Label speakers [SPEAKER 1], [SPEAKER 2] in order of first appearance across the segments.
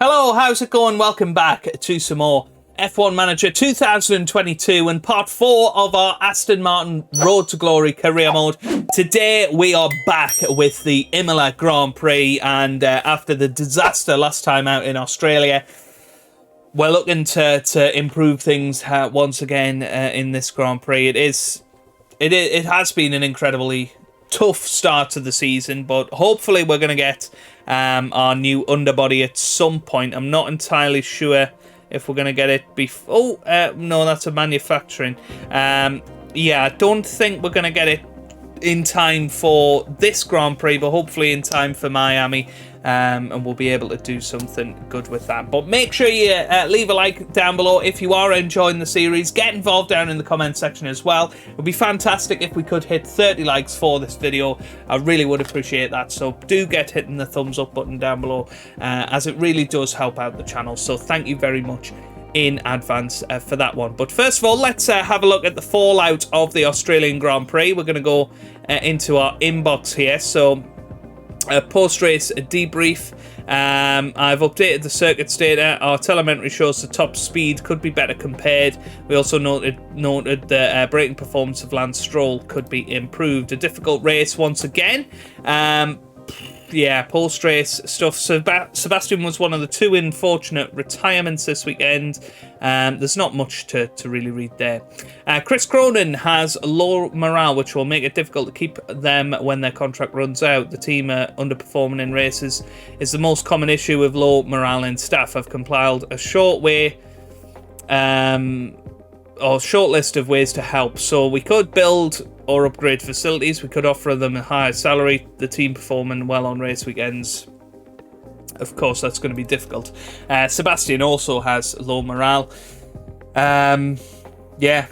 [SPEAKER 1] Hello, how's it going? Welcome back to some more F1 Manager 2022 and part 4 of our Aston Martin Road to Glory career mode. Today we are back with the Imola Grand Prix, and after the disaster last time out in Australia, we're looking to improve things once again in this Grand Prix. It has been an incredibly tough start to the season, but hopefully we're going to get our new underbody at some point. I'm not entirely sure if we're going to get it before. Oh, no, that's a manufacturing. Yeah, I don't think we're going to get it in time for this Grand Prix, but hopefully in time for Miami, and we'll be able to do something good with that. But make sure you leave a like down below if you are enjoying the series. Get involved down in the comment section as well. It would be fantastic if we could hit 30 likes for this video. I really would appreciate that, so do get hitting the thumbs up button down below, as it really does help out the channel. So thank you very much in advance for that one. But first of all, let's have a look at the fallout of the Australian Grand Prix. We're going to go into our inbox here. So post-race debrief. I've updated the circuits data. Our telemetry shows the top speed could be better compared. We also noted the braking performance of Lance Stroll could be improved. A difficult race once again. Yeah, post-race stuff. Sebastian was one of the two unfortunate retirements this weekend. There's not much to really read there. Chris Cronin has low morale, which will make it difficult to keep them when their contract runs out. The team underperforming in races is the most common issue with low morale in staff. I've compiled a short list of ways to help. So we could build or upgrade facilities. We could offer them a higher salary. The team performing well on race weekends, of course, that's going to be difficult. Sebastian also has low morale. Yeah,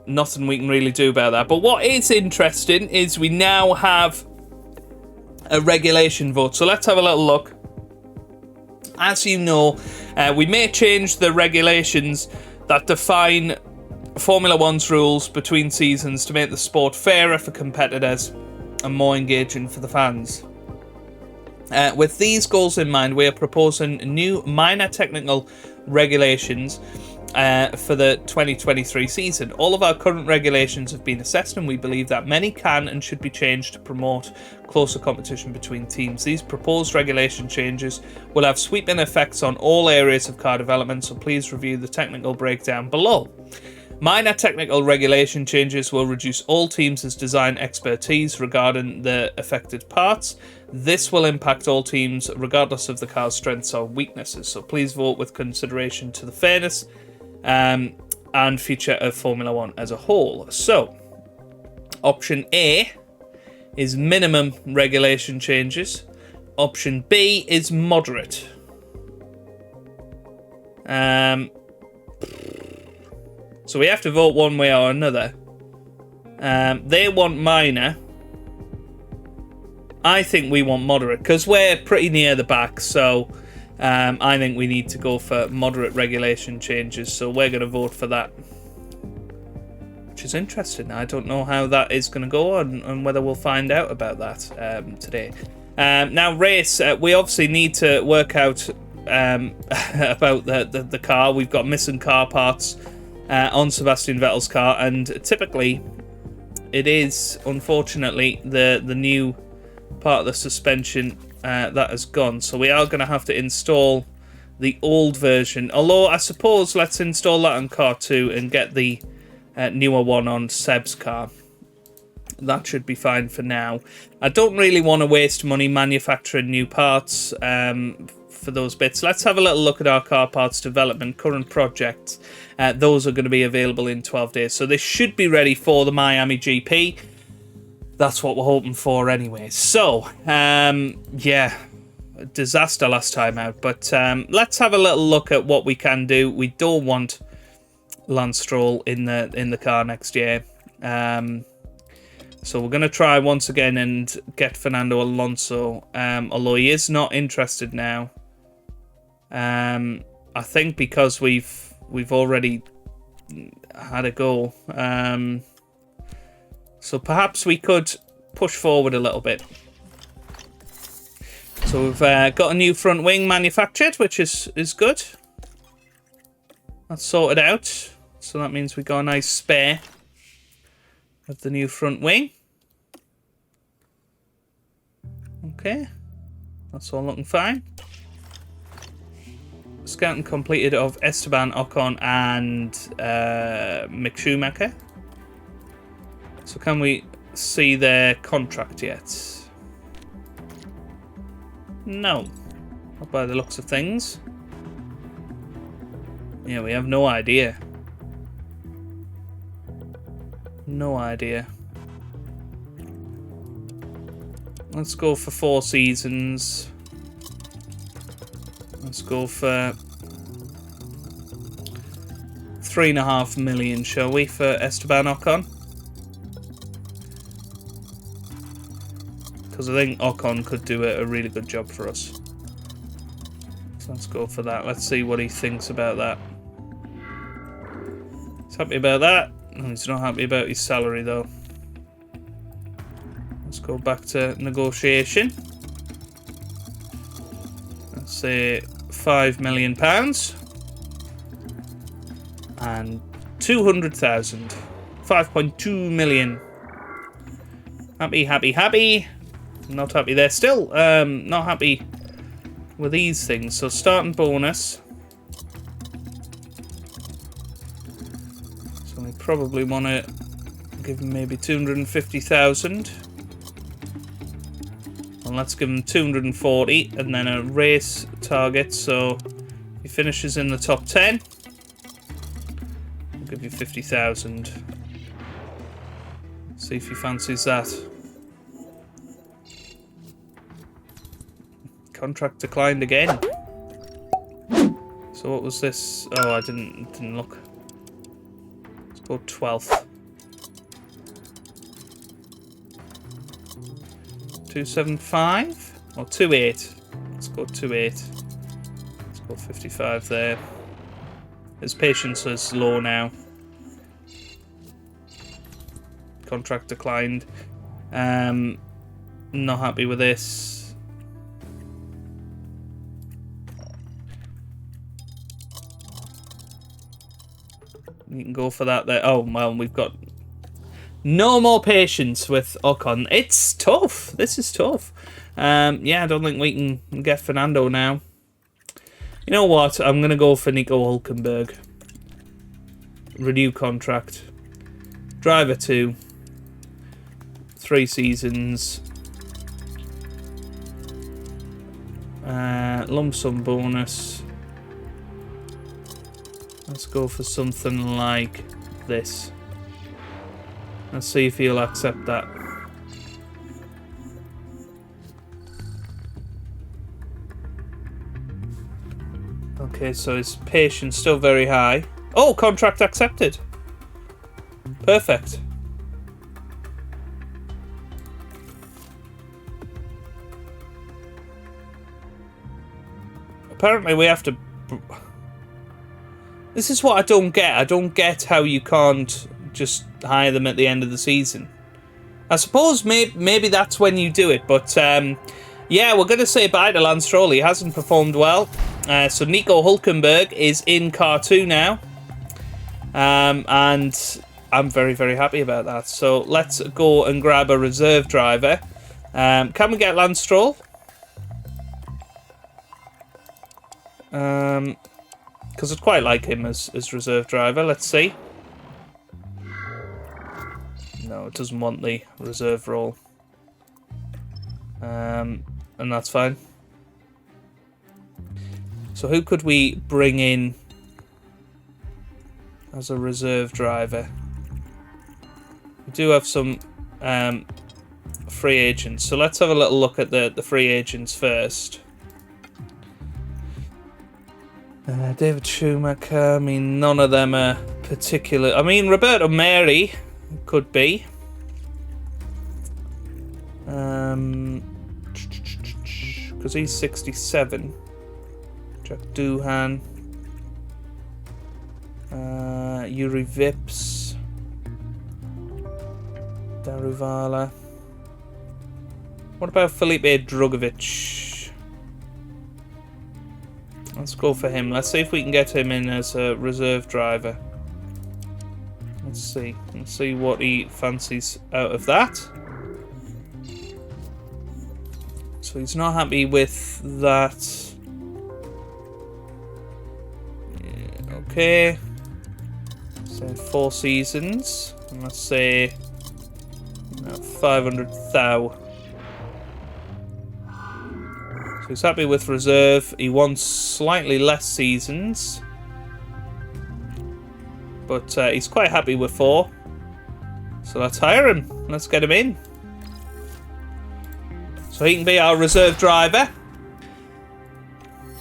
[SPEAKER 1] nothing we can really do about that. But what is interesting is we now have a regulation vote. So let's have a little look. As you know, we may change the regulations that define Formula One's rules between seasons to make the sport fairer for competitors and more engaging for the fans. With these goals in mind, we are proposing new minor technical regulations for the 2023 season. All of our current regulations have been assessed, and we believe that many can and should be changed to promote closer competition between teams. These proposed regulation changes will have sweeping effects on all areas of car development, so please review the technical breakdown below. Minor technical regulation changes will reduce all teams' design expertise regarding the affected parts. This will impact all teams regardless of the car's strengths or weaknesses. So please vote with consideration to the fairness and future of Formula One as a whole. So option A is minimum regulation changes. Option B is moderate. So we have to vote one way or another. They want minor. I think we want moderate because we're pretty near the back. So I think we need to go for moderate regulation changes. So we're going to vote for that, which is interesting. I don't know how that is going to go and whether we'll find out about that today. Now, race. We obviously need to work out about the car. We've got missing car parts on Sebastian Vettel's car, and typically it is unfortunately the new part of the suspension that has gone, so we are going to have to install the old version, although I suppose let's install that on car 2 and get the newer one on Seb's car. That should be fine for now. I don't really want to waste money manufacturing new parts for those bits. Let's have a little look at our car parts development current projects. Those are going to be available in 12 days, so they should be ready for the Miami GP. That's what we're hoping for anyway. So yeah, disaster last time out, but let's have a little look at what we can do. We don't want Lance Stroll in the car next year, so we're going to try once again and get Fernando Alonso, although he is not interested now. I think because we've already had a go, so perhaps we could push forward a little bit. So we've got a new front wing manufactured, which is good. That's sorted out. So that means we got a nice spare of the new front wing. Okay. That's all looking fine. Scouting completed of Esteban Ocon and Mick Schumacher. So can we see their contract yet? No. Not by the looks of things. Yeah, we have no idea. No idea. Let's go for 4 seasons. Let's go for 3.5 million, shall we, for Esteban Ocon? Because I think Ocon could do a really good job for us. So let's go for that. Let's see what he thinks about that. He's happy about that. He's not happy about his salary, though. Let's go back to negotiation. Let's say £5 million and 200,000. 5.2 million. Happy, happy, happy. Not happy there still. Not happy with these things. So starting bonus. So we probably want to give him maybe 250,000. And let's give him 240 and then a race target. So if he finishes in the top 10, we'll give you 50,000. See if he fancies that. Contract declined again. So what was this? Oh, I didn't look. Let's go 12th. 275 or 28. Let's go 28. Let's go 55 there. His patience is low now. Contract declined. Not happy with this. You can go for that there. Oh, well, we've got no more patience with Ocon. It's tough. This is tough. Yeah, I don't think we can get Fernando now. You know what? I'm going to go for Nico Hulkenberg. Renew contract. Driver 2. 3 seasons. Lump sum bonus. Let's go for something like this. Let's see if he'll accept that. Okay, so his patience still very high. Oh, contract accepted. Perfect. Apparently we have to... This is what I don't get. I don't get how you can't just hire them at the end of the season. I suppose maybe that's when you do it. But yeah, we're going to say bye to Lance Stroll. He hasn't performed well. So Nico Hulkenberg is in car 2 now. And I'm very, very happy about that. So let's go and grab a reserve driver. Can we get Lance Stroll? Because I'd quite like him as reserve driver. Let's see. No, it doesn't want the reserve role. And that's fine. So who could we bring in as a reserve driver? We do have some free agents. So let's have a little look at the free agents first. David Schumacher, I mean, none of them are particular. I mean, Roberto Meri could be. Because he's 67. Jack Doohan. Yuri Vips. Daruvala. What about Felipe Drugovich? Let's go for him. Let's see if we can get him in as a reserve driver. Let's see. Let's see what he fancies out of that. So he's not happy with that. Yeah, okay. So 4 seasons. And let's say 500,000. So he's happy with reserve. He wants slightly less seasons. But he's quite happy with 4. So let's hire him. Let's get him in. So he can be our reserve driver.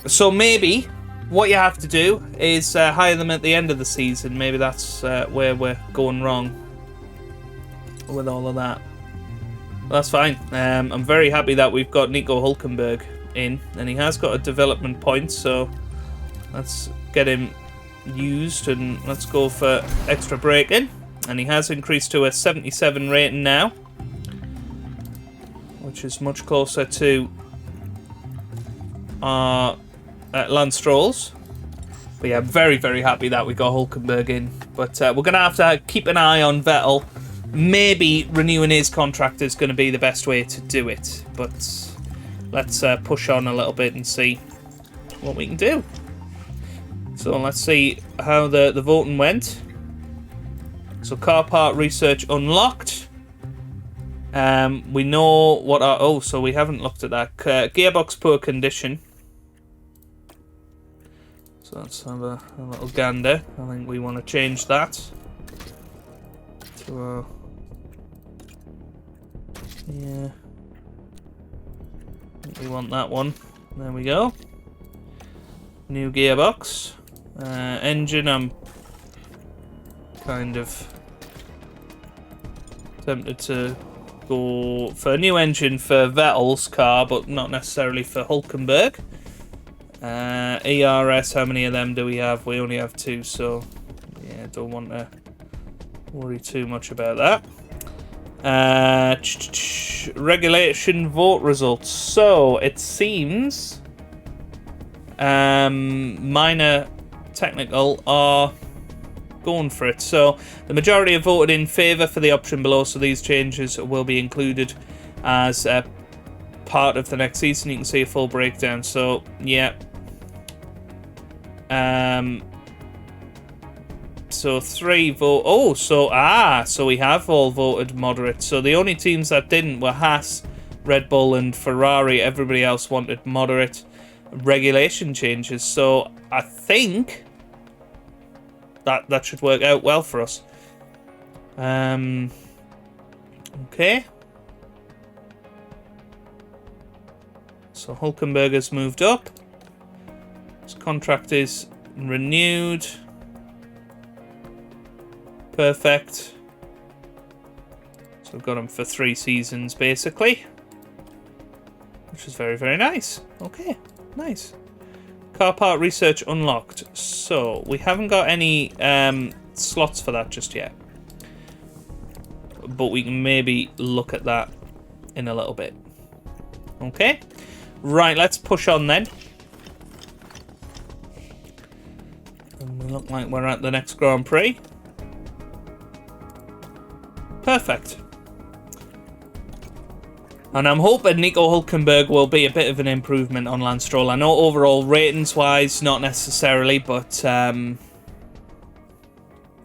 [SPEAKER 1] So maybe what you have to do is hire them at the end of the season. Maybe that's where we're going wrong with all of that. Well, that's fine. I'm very happy that we've got Nico Hulkenberg in. And he has got a development point. So let's get him used. And let's go for extra braking. And he has increased to a 77 rating now, which is much closer to our STROLLs. But yeah, I'm very, very happy that we got Hulkenberg in. But we're going to have to keep an eye on Vettel. Maybe renewing his contract is going to be the best way to do it. But let's push on a little bit and see what we can do. So let's see how the voting went. So car part research unlocked. We know what our... Oh, so we haven't looked at that. Gearbox poor condition. So let's have a little gander. I think we want to change that to our... Yeah. I think we want that one. There we go. New gearbox. Engine, I'm kind of tempted to go for a new engine for Vettel's car, but not necessarily for Hulkenberg. ERS, how many of them do we have? We only have 2, so yeah, don't want to worry too much about that. Regulation vote results. So it seems minor technical are going for it. So the majority have voted in favour for the option below, so these changes will be included as part of the next season. You can see a full breakdown. So yeah, so 3 vote. Oh, so we have all voted moderate. So the only teams that didn't were Haas, Red Bull and Ferrari. Everybody else wanted moderate regulation changes. So I think that should work out well for us. Okay. So Hulkenberg has moved up. His contract is renewed. Perfect. So we've got him for 3 seasons, basically. Which is very, very nice. Okay, nice. Car part research unlocked. So we haven't got any slots for that just yet. But we can maybe look at that in a little bit. Okay. Right, let's push on then. And we look like we're at the next Grand Prix. Perfect. And I'm hoping Nico Hulkenberg will be a bit of an improvement on Lance Stroll. I know overall ratings-wise, not necessarily, but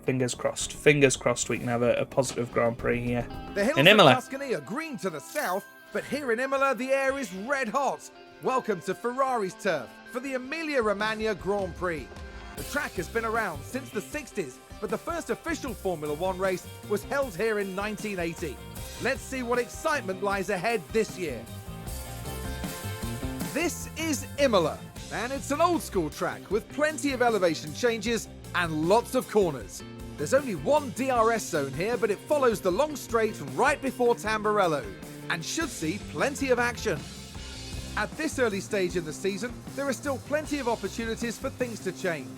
[SPEAKER 1] fingers crossed. Fingers crossed we can have a positive Grand Prix here in Imola.
[SPEAKER 2] The hills of Tuscany are green to the south, but here in Imola, the air is red hot. Welcome to Ferrari's turf for the Emilia-Romagna Grand Prix. The track has been around since the 60s, but the first official Formula One race was held here in 1980. Let's see what excitement lies ahead this year. This is Imola, and it's an old school track with plenty of elevation changes and lots of corners. There's only one DRS zone here, but it follows the long straight right before Tamburello, and should see plenty of action. At this early stage in the season, there are still plenty of opportunities for things to change.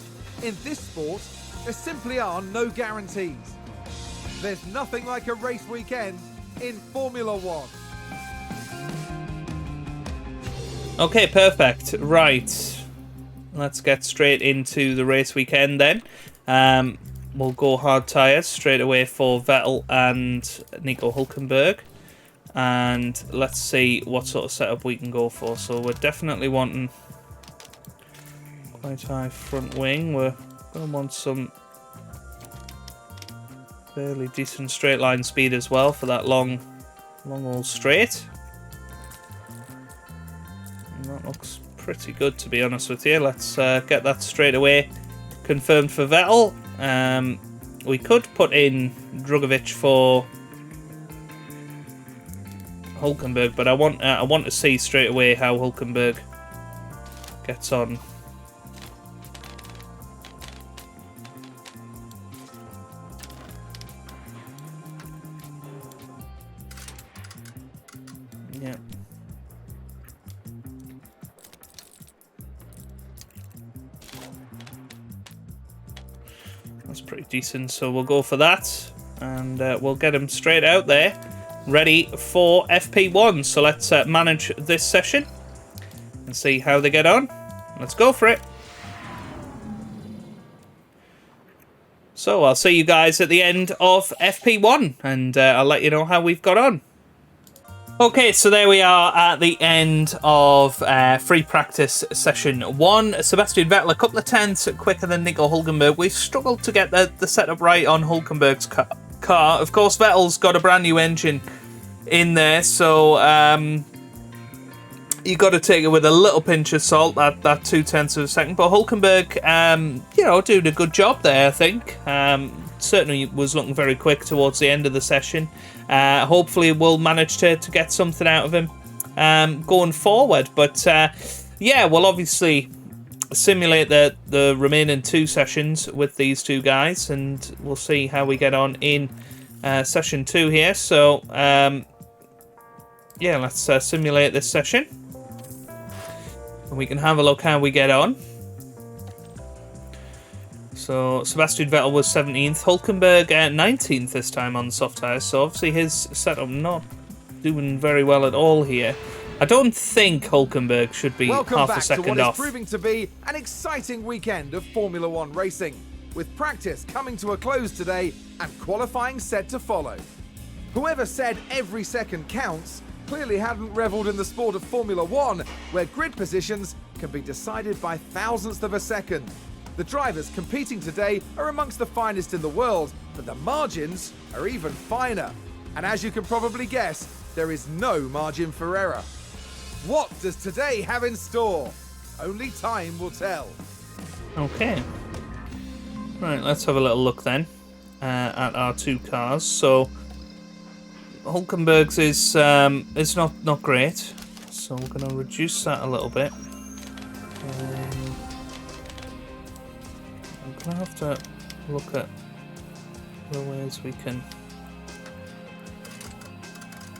[SPEAKER 2] In this sport, there simply are no guarantees. There's nothing like a race weekend in Formula One.
[SPEAKER 1] Okay, perfect. Right. let's get straight into the race weekend then. We'll go hard tyres straight away for Vettel and Nico Hulkenberg. And let's see what sort of setup we can go for. So we're definitely wanting quite high front wing. We're going to want some fairly decent straight line speed as well for that long old straight. And that looks pretty good, to be honest with you. Let's get that straight away confirmed for Vettel. We could put in Drugovic for Hulkenberg, but I want to see straight away how Hulkenberg gets on. Yeah. That's pretty decent, so we'll go for that, and we'll get him straight out there, ready for FP1. So let's manage this session and see how they get on. Let's go for it. So I'll see you guys at the end of FP1, and I'll let you know how we've got on. Okay, so there we are at the end of free practice session 1. Sebastian Vettel a couple of tenths quicker than Nico Hulkenberg. We've struggled to get the setup right on Hulkenberg's car. Of course, Vettel's got a brand new engine in there, so you got to take it with a little pinch of salt, that 0.2 of a second. But Hulkenberg, you know, doing a good job there, I think. Certainly was looking very quick towards the end of the session. Hopefully we'll manage to get something out of him going forward. But yeah, we'll obviously simulate the remaining 2 sessions with these 2 guys, and we'll see how we get on in session 2 here. So yeah, let's simulate this session, and we can have a look how we get on. So Sebastian Vettel was 17th, Hulkenberg 19th this time on soft tyres, so obviously his setup not doing very well at all here. I don't think Hulkenberg should be half a second off.
[SPEAKER 2] Welcome back to what is proving to be an exciting weekend of Formula 1 racing, with practice coming to a close today and qualifying set to follow. Whoever said every second counts clearly hadn't revelled in the sport of Formula 1, where grid positions can be decided by thousandths of a second. The drivers competing today are amongst the finest in the world, but the margins are even finer. And as you can probably guess, there is no margin for error. What does today have in store? Only time will tell. Okay.
[SPEAKER 1] Right, let's have a little look then at our 2 cars. So Hulkenberg's is not great, so we're going to reduce that a little bit. I have to look at the ways we can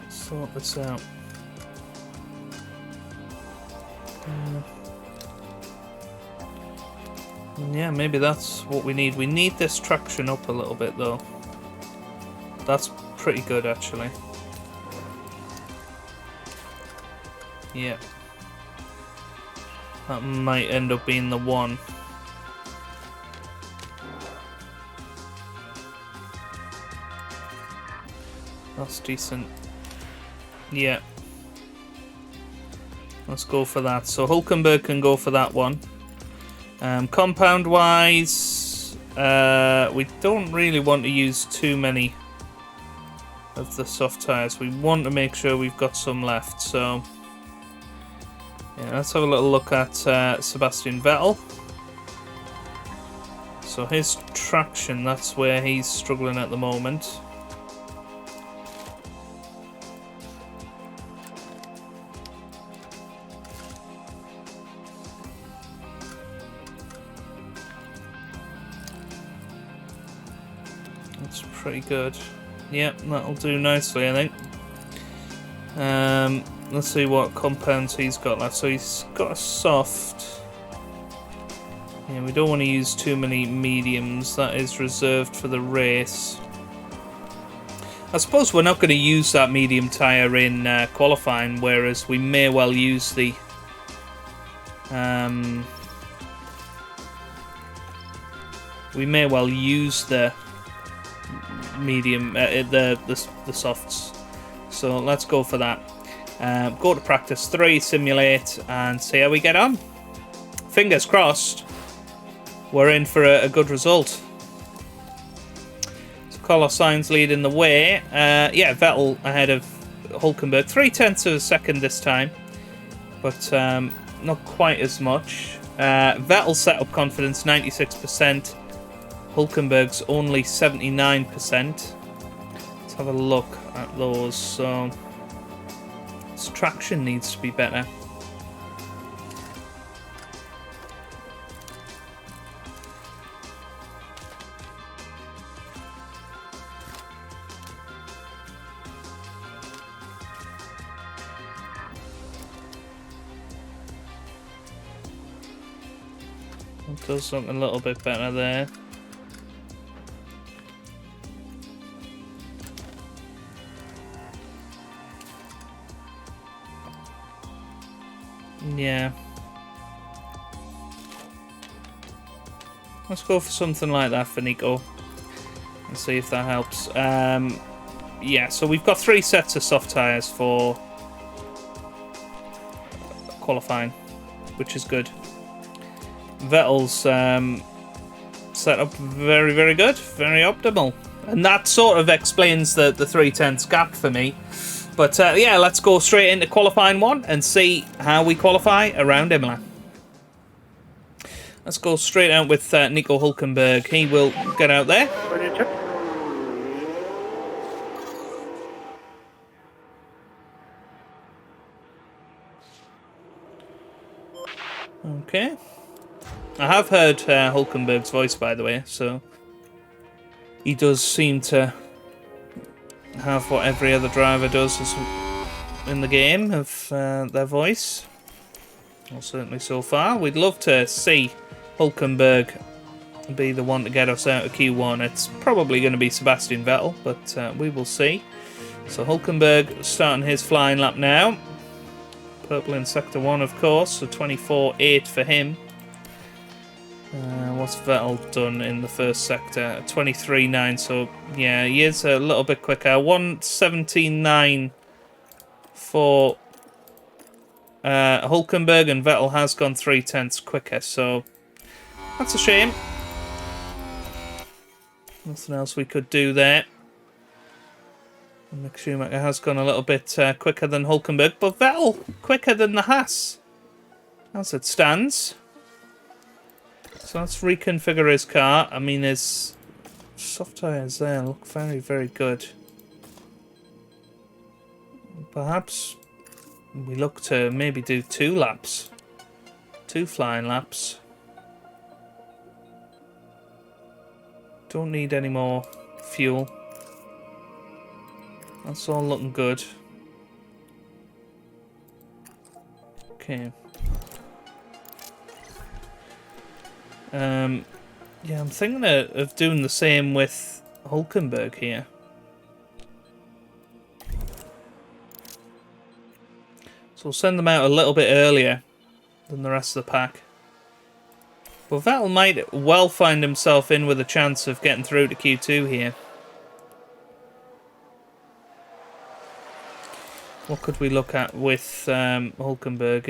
[SPEAKER 1] sort this out. Yeah, maybe that's what we need. We need this traction up a little bit though. That's pretty good actually. Yeah. That might end up being the one. That's decent. Yeah. Let's go for that. So Hulkenberg can go for that one. Compound wise, we don't really want to use too many of the soft tyres. We want to make sure we've got some left. So yeah, let's have a little look at Sebastian Vettel. So his traction, that's where he's struggling at the moment. That's pretty good. Yep, that'll do nicely, I think. Let's see what compounds he's got left. So he's got a soft. Yeah, we don't want to use too many mediums. That is reserved for the race. I suppose we're not going to use that medium tyre in qualifying, whereas we may well use the we may well use the medium, the softs. So let's go for that. Go to practice 3, simulate, and see how we get on. Fingers crossed, we're in for a good result. So Carlos Sainz leading the way. Yeah, Vettel ahead of Hulkenberg. 0.3 of a second this time, but not quite as much. Vettel's setup confidence 96%. Hulkenberg's only 79%. Let's have a look at those. So his traction needs to be better. It does look a little bit better there. Yeah. Let's go for something like that for Nico and see if that helps. Yeah, so we've got 3 sets of soft tyres for qualifying, which is good. Vettel's setup very, very good, very optimal, and that sort of explains the 0.3 gap for me. But yeah, let's go straight into qualifying 1 and see how we qualify around Imola. Let's go straight out with Nico Hulkenberg. He will get out there. Okay. I have heard Hulkenberg's voice, by the way, so he does seem to have what every other driver does in the game of their voice. Well, certainly so far. We'd love to see Hulkenberg be the one to get us out of Q1. It's probably going to be Sebastian Vettel, but we will see. So Hulkenberg starting his flying lap now. Purple in Sector 1, of course, so 24.8 for him. What's Vettel done in the first sector? 23.9, so yeah, he is a little bit quicker. 1:17.9 for Hulkenberg, and Vettel has gone 0.3 quicker, so that's a shame. Nothing else we could do there. Mick Schumacher has gone a little bit quicker than Hulkenberg, but Vettel quicker than the Haas, as it stands. So let's reconfigure his car. I mean, his soft tyres there look very, very good. Perhaps we look to maybe do 2 laps. 2 flying laps. Don't need any more fuel. That's all looking good. Okay. Yeah, I'm thinking of doing the same with Hulkenberg here. So we'll send them out a little bit earlier than the rest of the pack. But Vettel might well find himself in with a chance of getting through to Q2 here. What could we look at with Hulkenberg?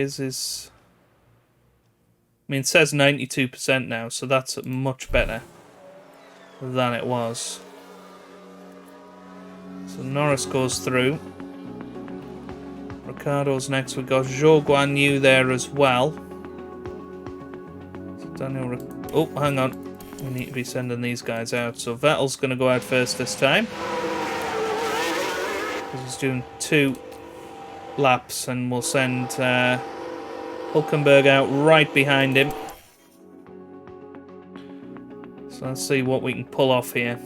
[SPEAKER 1] I mean, it says 92% now, so that's much better than it was. So Norris goes through. Ricciardo's next. We've got Zhou Guan Yu there as well. So oh, hang on. We need to be sending these guys out. So Vettel's going to go out first this time. Because he's doing 2 laps, and we'll send Hulkenberg out right behind him. So let's see what we can pull off here.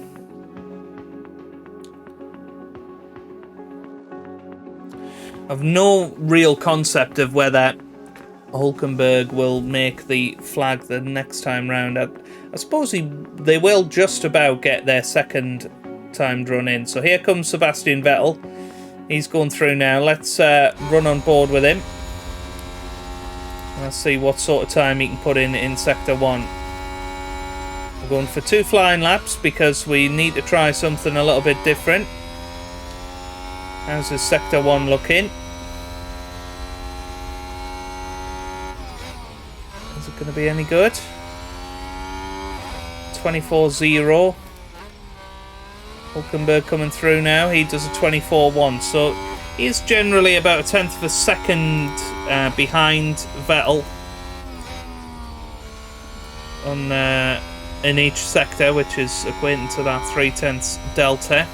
[SPEAKER 1] I've no real concept of whether Hulkenberg will make the flag the next time round. I suppose they will just about get their second timed run in. So here comes Sebastian Vettel. He's going through now. Let's run on board with him. Let's see what sort of time he can put in Sector 1. We're going for 2 flying laps because we need to try something a little bit different. How's this Sector 1 looking? Is it going to be any good? 24-0. Hulkenberg coming through now. He does a 24-1. So he's generally about a tenth of a second behind Vettel on in each sector, which is equivalent to that 3/10 delta.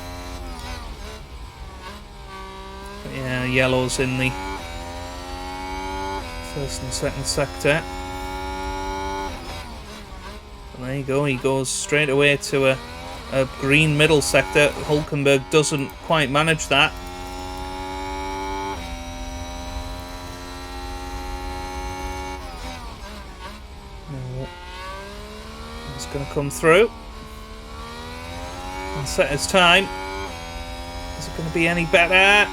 [SPEAKER 1] But yeah, yellow's in the first and second sector. And there you go, he goes straight away to a green middle sector. Hulkenberg doesn't quite manage that. No. He's going to come through and set his time. Is it going to be any better?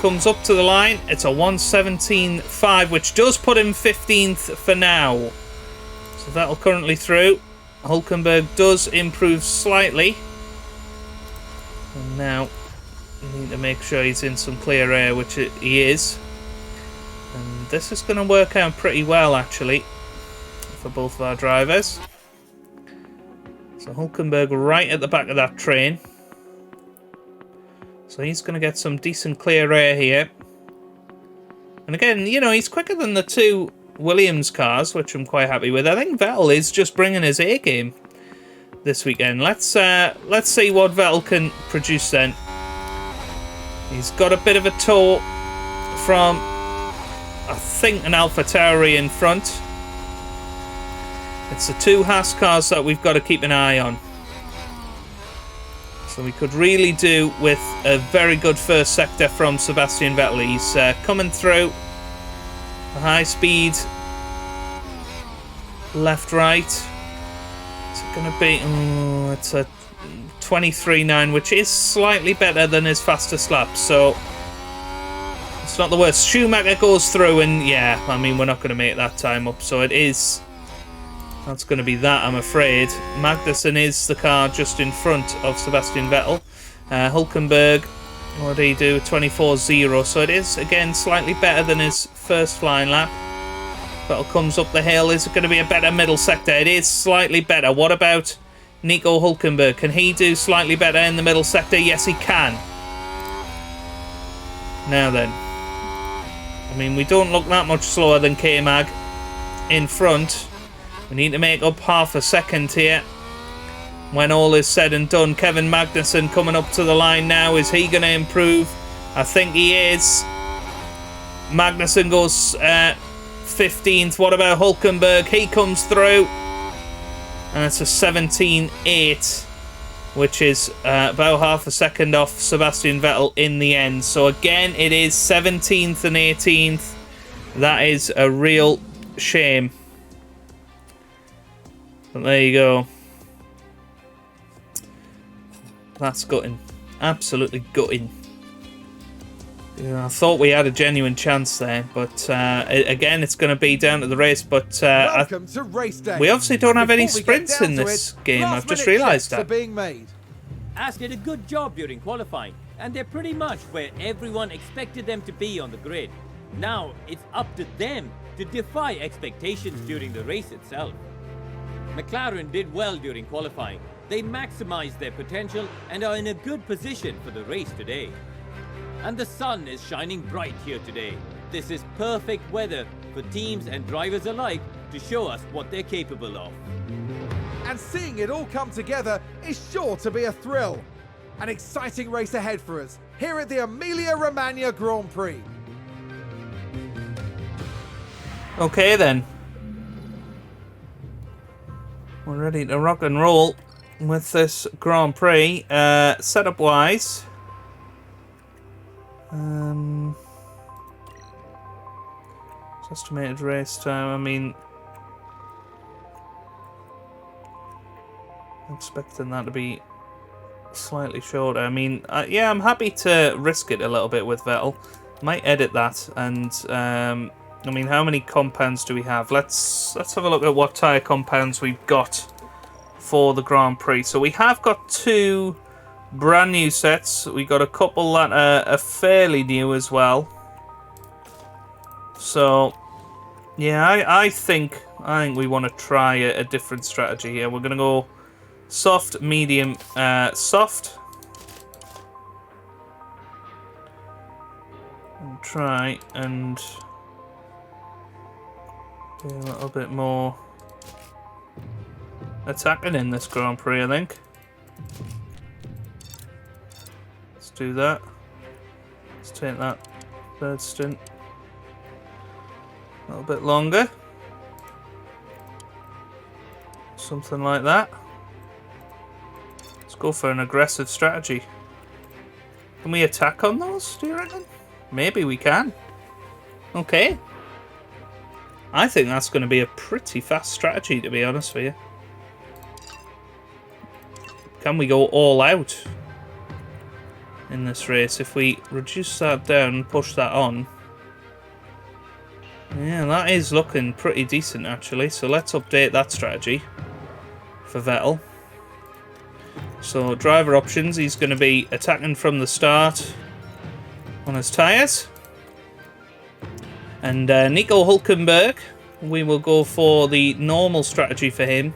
[SPEAKER 1] Comes up to the line. It's a 1:17.5, which does put him 15th for now. So that'll currently through. Hulkenberg does improve slightly. And now we need to make sure he's in some clear air, which he is. And this is going to work out pretty well, actually, for both of our drivers. So Hulkenberg right at the back of that train. So he's going to get some decent clear air here. And again, you know, he's quicker than the 2 Williams cars, which I'm quite happy with. I think Vettel is just bringing his A game this weekend. Let's see what Vettel can produce then. He's got a bit of a tow from, I think, an AlphaTauri in front. It's the 2 Haas cars that we've got to keep an eye on. So we could really do with a very good first sector from Sebastian Vettel. He's coming through. A high speed, left, right. Is it going to be? Oh, it's a 23.9, which is slightly better than his fastest lap. So it's not the worst. Schumacher goes through, and yeah, I mean, we're not going to make that time up. So it is. That's going to be that, I'm afraid. Magnussen is the car just in front of Sebastian Vettel. Hulkenberg. What did he do? 24-0. So it is, again, slightly better than his first flying lap. Vettel comes up the hill. Is it going to be a better middle sector? It is slightly better. What about Nico Hulkenberg? Can he do slightly better in the middle sector? Yes, he can. Now then. I mean, we don't look that much slower than K-Mag in front. We need to make up half a second here. When all is said and done, Kevin Magnussen coming up to the line now. Is he going to improve? I think he is. Magnussen goes 15th. What about Hulkenberg? He comes through. And it's a 17.8, which is about half a second off Sebastian Vettel in the end. So again, it is 17th and 18th. That is a real shame. But there you go. That's gutting. Absolutely gutting. Yeah, I thought we had a genuine chance there, but again, it's going to be down to the race. But
[SPEAKER 2] Welcome to race day.
[SPEAKER 1] We obviously don't have any
[SPEAKER 2] Before we
[SPEAKER 1] sprints
[SPEAKER 2] get
[SPEAKER 1] in
[SPEAKER 2] down to
[SPEAKER 1] this
[SPEAKER 2] it,
[SPEAKER 1] game. I've just
[SPEAKER 2] last-minute
[SPEAKER 1] realised
[SPEAKER 2] checks
[SPEAKER 1] that.
[SPEAKER 2] are being made.
[SPEAKER 3] Aston did a good job during qualifying, and they're pretty much where everyone expected them to be on the grid. Now, it's up to them to defy expectations during the race itself. McLaren did well during qualifying. They maximized their potential and are in a good position for the race today. And the sun is shining bright here today. This is perfect weather for teams and drivers alike to show us what they're capable of.
[SPEAKER 2] And seeing it all come together is sure to be a thrill. An exciting race ahead for us here at the Emilia-Romagna Grand Prix.
[SPEAKER 1] Okay then. We're ready to rock and roll with this Grand Prix. Setup wise. Estimated race time, I mean, expecting that to be slightly shorter. I mean, yeah, I'm happy to risk it a little bit with Vettel. Might edit that, and I mean, how many compounds do we have? Let's have a look at what tyre compounds we've got for the Grand Prix. So we have got 2 brand new sets. We got a couple that are fairly new as well. So yeah, I think we want to try a different strategy here. We're going to go soft, medium, soft. And try and do a little bit more attacking in this Grand Prix, I think. Let's do that. Let's take that third stint a little bit longer. Something like that. Let's go for an aggressive strategy. Can we attack on those, do you reckon? Maybe we can. Okay. I think that's going to be a pretty fast strategy, to be honest with you. Can we go all out in this race? If we reduce that down and push that on. Yeah, that is looking pretty decent, actually. So let's update that strategy for Vettel. So driver options, he's going to be attacking from the start on his tyres. And Nico Hulkenberg, we will go for the normal strategy for him.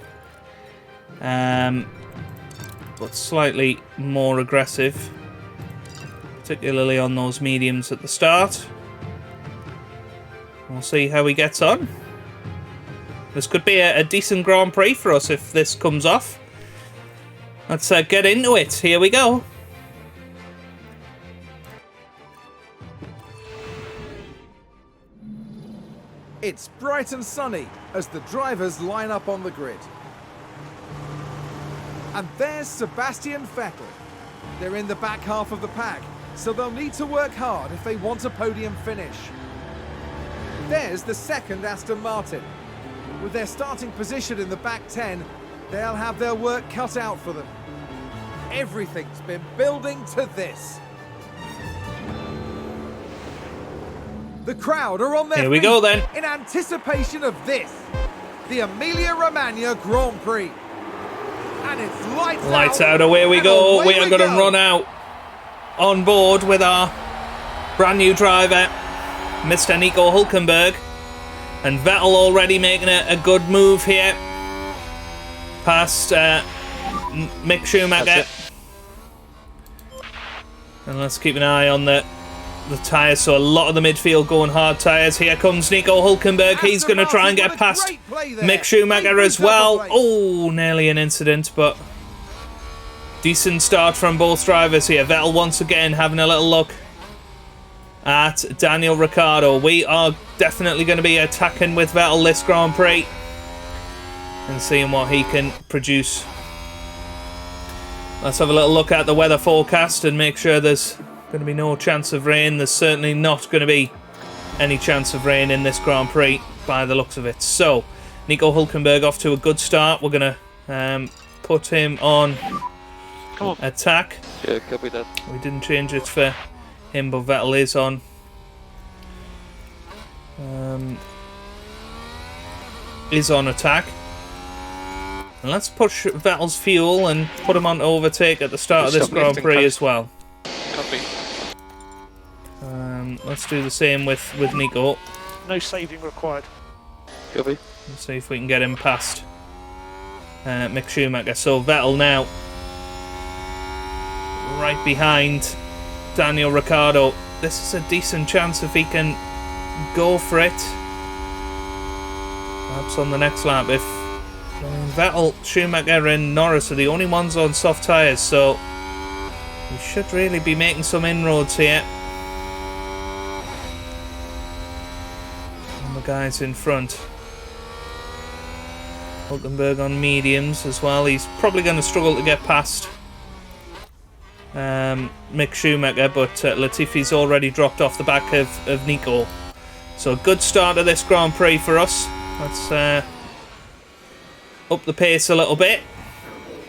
[SPEAKER 1] But slightly more aggressive. Particularly on those mediums at the start. We'll see how he gets on. This could be a decent Grand Prix for us if this comes off. Let's get into it. Here we go.
[SPEAKER 2] It's bright and sunny as the drivers line up on the grid. And there's Sebastian Vettel. They're in the back half of the pack, so they'll need to work hard if they want a podium finish. There's the second Aston Martin. With their starting position in the back 10, they'll have their work cut out for them. Everything's been building to this. The crowd are on their
[SPEAKER 1] Here we go then.
[SPEAKER 2] in anticipation of this, the Emilia-Romagna Grand Prix. And it's lights
[SPEAKER 1] out, away we go.
[SPEAKER 2] Away
[SPEAKER 1] We are going to run out on board with our brand new driver, Mr. Nico Hulkenberg. And Vettel already making a good move here. Past Mick Schumacher. And let's keep an eye on the tyres. So a lot of the midfield going hard tyres. Here comes Nico Hulkenberg. He's going to try and get past Mick Schumacher as well. Oh, nearly an incident, but decent start from both drivers here. Vettel once again having a little look at Daniel Ricciardo. We are definitely going to be attacking with Vettel this Grand Prix and seeing what he can produce. Let's have a little look at the weather forecast and make sure there's going to be no chance of rain. There's certainly not going to be any chance of rain in this Grand Prix by the looks of it. So, Nico Hulkenberg off to a good start. We're going to put him on attack.
[SPEAKER 4] Yeah, copy that.
[SPEAKER 1] We didn't change it for him, but Vettel is on. Is on attack. And let's push Vettel's fuel and put him on to overtake at the start of this Grand Prix as well.
[SPEAKER 4] Copy.
[SPEAKER 1] Let's do the same with Nico.
[SPEAKER 5] No saving required.
[SPEAKER 4] Copy.
[SPEAKER 1] Let's see if we can get him past Mick Schumacher. So Vettel now right behind Daniel Ricciardo. This is a decent chance if he can go for it. Perhaps on the next lap. If Vettel, Schumacher and Norris are the only ones on soft tyres, so we should really be making some inroads here. And the guys in front. Hulkenberg on mediums as well. He's probably going to struggle to get past Mick Schumacher, but Latifi's already dropped off the back of Nico. So a good start of this Grand Prix for us. Let's up the pace a little bit.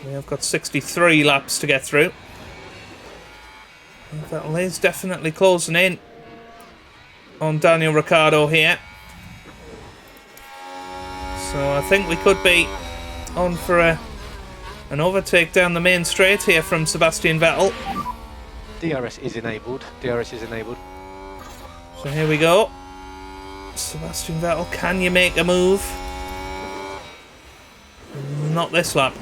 [SPEAKER 1] We have got 63 laps to get through. Vettel is definitely closing in on Daniel Ricciardo here. So I think we could be on for a An overtake down the main straight here from Sebastian Vettel.
[SPEAKER 6] DRS is enabled. DRS is enabled.
[SPEAKER 1] So here we go. Sebastian Vettel, can you make a move? Not this lap.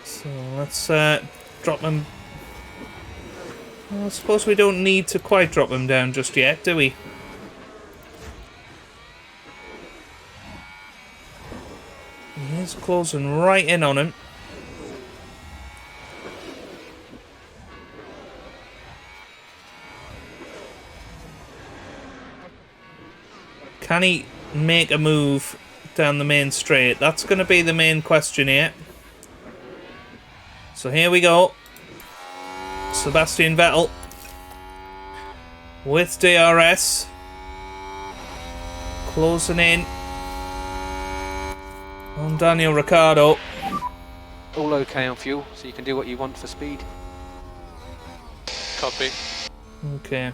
[SPEAKER 1] So let's drop him. Well, I suppose we don't need to quite drop him down just yet, do we? He's closing right in on him. Can he make a move down the main straight? That's going to be the main question here. So here we go. Sebastian Vettel with DRS. Closing in on Daniel Ricciardo.
[SPEAKER 6] All okay on fuel, so you can do what you want for speed.
[SPEAKER 4] Copy.
[SPEAKER 1] Okay.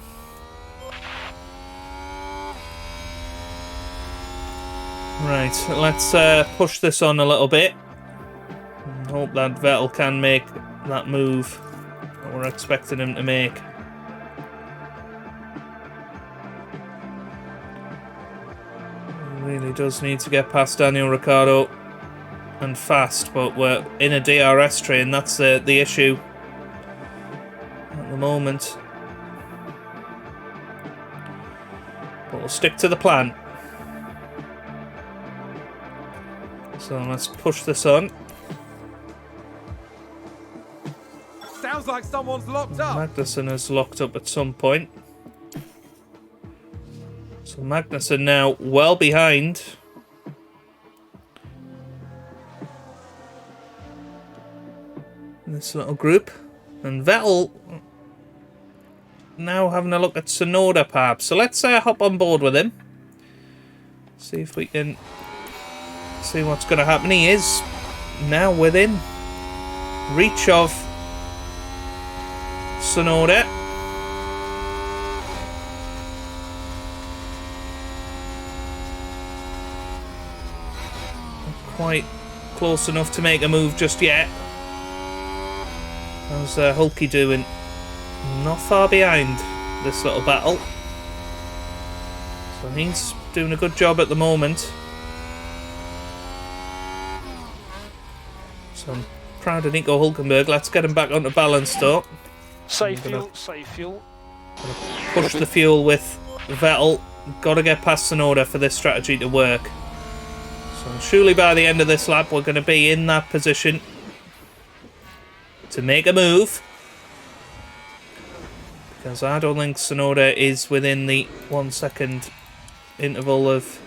[SPEAKER 1] Right, let's push this on a little bit. Hope that Vettel can make that move that we're expecting him to make. He really does need to get past Daniel Ricciardo and fast, but we're in a DRS train. That's the issue at the moment. But we'll stick to the plan. So let's push this on.
[SPEAKER 2] Sounds like someone's locked up.
[SPEAKER 1] Magnussen is locked up at some point. So Magnussen now well behind. This little group. And Vettel now having a look at Tsunoda perhaps. So let's hop on board with him. See if we can see what's going to happen. He is now within reach of Tsunoda. Not quite close enough to make a move just yet. How's Hulky doing? Not far behind this little battle. So he's doing a good job at the moment. So I'm proud of Nico Hulkenberg. Let's get him back onto balance though.
[SPEAKER 5] Save fuel, save fuel.
[SPEAKER 1] Push the fuel with Vettel. Got to get past Tsunoda for this strategy to work. So surely by the end of this lap we're going to be in that position to make a move. Because I don't think Tsunoda is within the 1 second interval of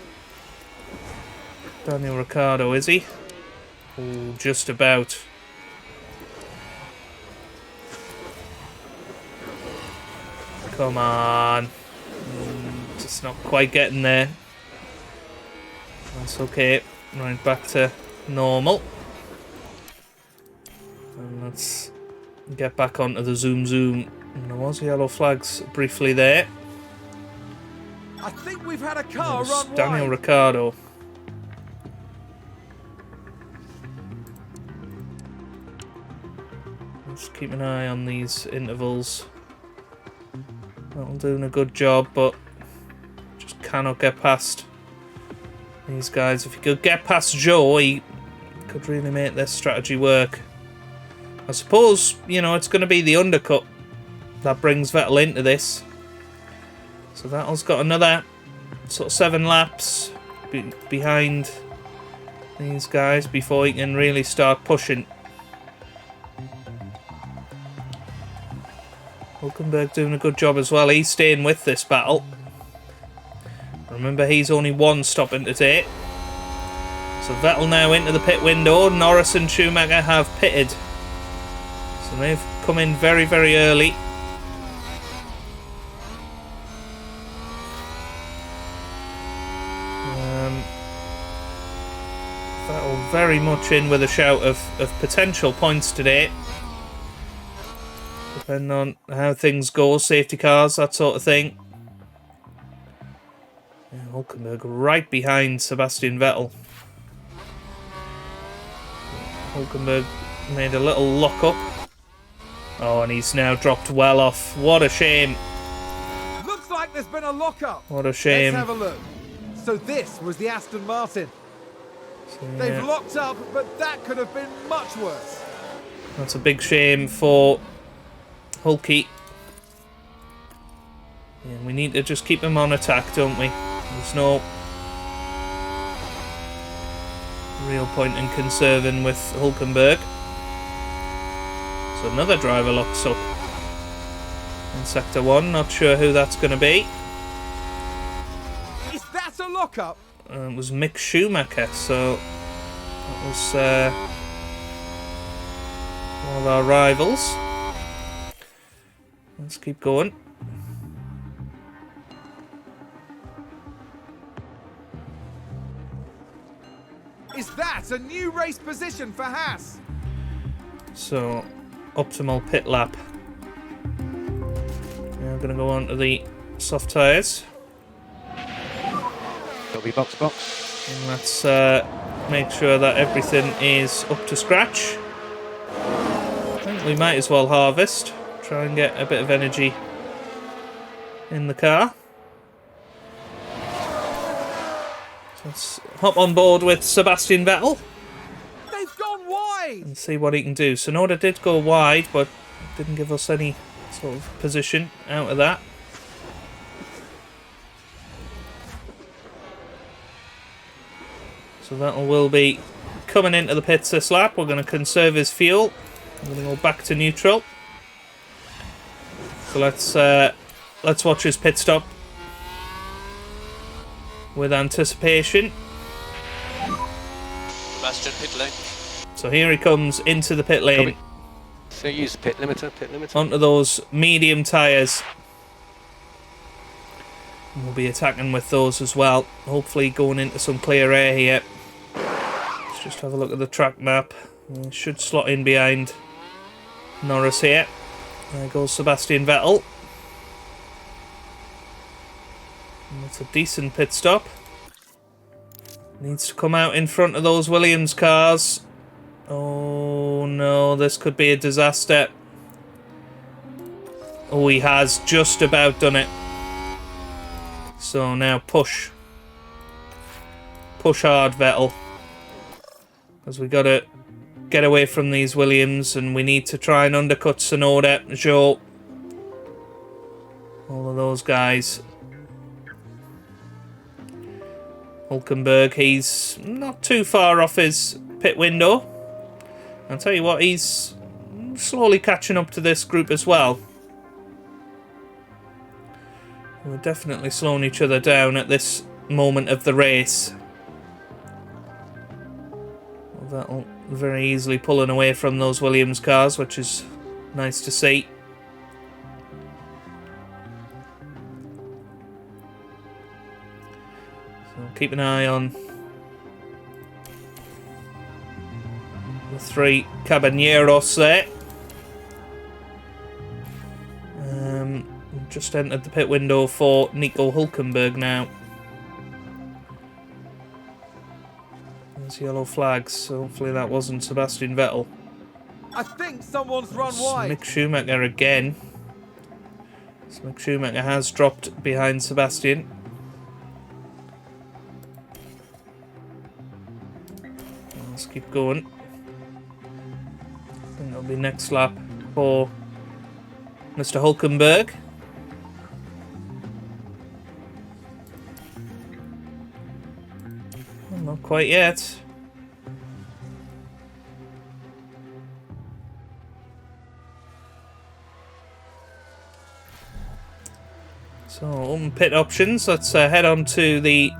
[SPEAKER 1] Daniel Ricciardo, is he? Oh, just about. Come on. Just not quite getting there. That's okay. Right, back to normal. And let's get back onto the zoom. And there was yellow flags briefly there.
[SPEAKER 2] I think we've had a car
[SPEAKER 1] There's
[SPEAKER 2] run
[SPEAKER 1] Daniel
[SPEAKER 2] wide.
[SPEAKER 1] Ricciardo. Let's keep an eye on these intervals. Not doing a good job, but just cannot get past these guys. If he could get past Joe, he could really make this strategy work. I suppose, you know, it's going to be the undercut that brings Vettel into this. So Vettel's got another sort of 7 laps behind these guys before he can really start pushing. Hulkenberg doing a good job as well. He's staying with this battle. Remember, he's only 1 stop into take. So Vettel now into the pit window. Norris and Schumacher have pitted. So they've come in very, very early. Vettel very much in with a shout of potential points today. Depending on how things go, safety cars, that sort of thing. Yeah, Hulkenberg right behind Sebastian Vettel. Hulkenberg made a little lock up. Oh, and he's now dropped well off. What a shame.
[SPEAKER 2] Looks like there's been a lockup.
[SPEAKER 1] What a shame.
[SPEAKER 2] Let's have a look. So this was the Aston Martin.
[SPEAKER 1] So,
[SPEAKER 2] They've
[SPEAKER 1] yeah,
[SPEAKER 2] locked up, but that could have been much worse.
[SPEAKER 1] that's a big shame for Hulky. Yeah, we need to just keep him on attack, don't we? There's no real point in conserving with Hulkenberg. So another driver locks up in Sector 1. Not sure who that's going to be.
[SPEAKER 2] Is that a lockup?
[SPEAKER 1] It was Mick Schumacher, so that was one of our rivals. Let's keep going.
[SPEAKER 2] Is that a new race position for Haas?
[SPEAKER 1] So, optimal pit lap. Now we're going to go on to the soft tyres.
[SPEAKER 6] It'll be box box.
[SPEAKER 1] And let's make sure that everything is up to scratch. I think we might as well harvest. Try and get a bit of energy in the car. So let's hop on board with Sebastian Vettel
[SPEAKER 2] They've gone wide.
[SPEAKER 1] and see what he can do. Sonoda did go wide, but didn't give us any sort of position out of that. So Vettel will be coming into the pits this lap. We're going to conserve his fuel. We're going to go back to neutral. So let's watch his pit stop with anticipation.
[SPEAKER 4] Sebastian, pit lane.
[SPEAKER 1] So here he comes into the pit lane,
[SPEAKER 6] So use pit limiter.
[SPEAKER 1] onto those medium tyres. And we'll be attacking with those as well. Hopefully going into some clear air here. Let's just have a look at the track map. We should slot in behind Norris here. There goes Sebastian Vettel. And that's a decent pit stop. Needs to come out in front of those Williams cars. Oh no, this could be a disaster. Oh, he has just about done it. So now push. Push hard, Vettel. Because we got to get away from these Williams and we need to try and undercut Sonoda, Zhou. All of those guys. Hulkenberg, he's not too far off his pit window. I'll tell you what, he's slowly catching up to this group as well. We're definitely slowing each other down at this moment of the race. That'll very easily pulling away from those Williams cars, which is nice to see. So keep an eye on the three Caballeros there. Just entered the pit window for Nico Hulkenberg now. There's yellow flags, so hopefully that wasn't Sebastian Vettel.
[SPEAKER 2] I think someone's run wide.
[SPEAKER 1] Mick Schumacher again. So Mick Schumacher has dropped behind Sebastian. Let's keep going. I think that'll be next lap for Mr. Hulkenberg. Not quite yet. So, open pit options. Let's head on to the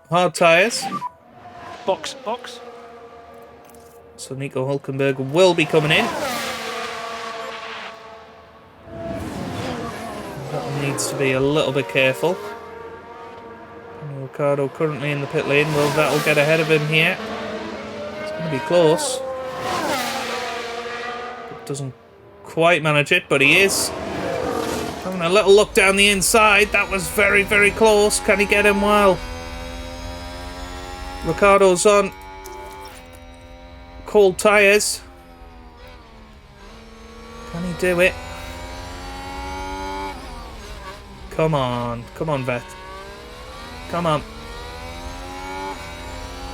[SPEAKER 1] hard tyres.
[SPEAKER 5] Box, box.
[SPEAKER 1] So Nico Hulkenberg will be coming in. That one needs to be a little bit careful. Ricardo currently in the pit lane. Will Vettel get ahead of him here? It's going to be close. Doesn't quite manage it, but he is. Having a little look down the inside. That was very, very close. Can he get him well? Ricardo's on. cold tyres. Can he do it? Come on, Vet. Come on.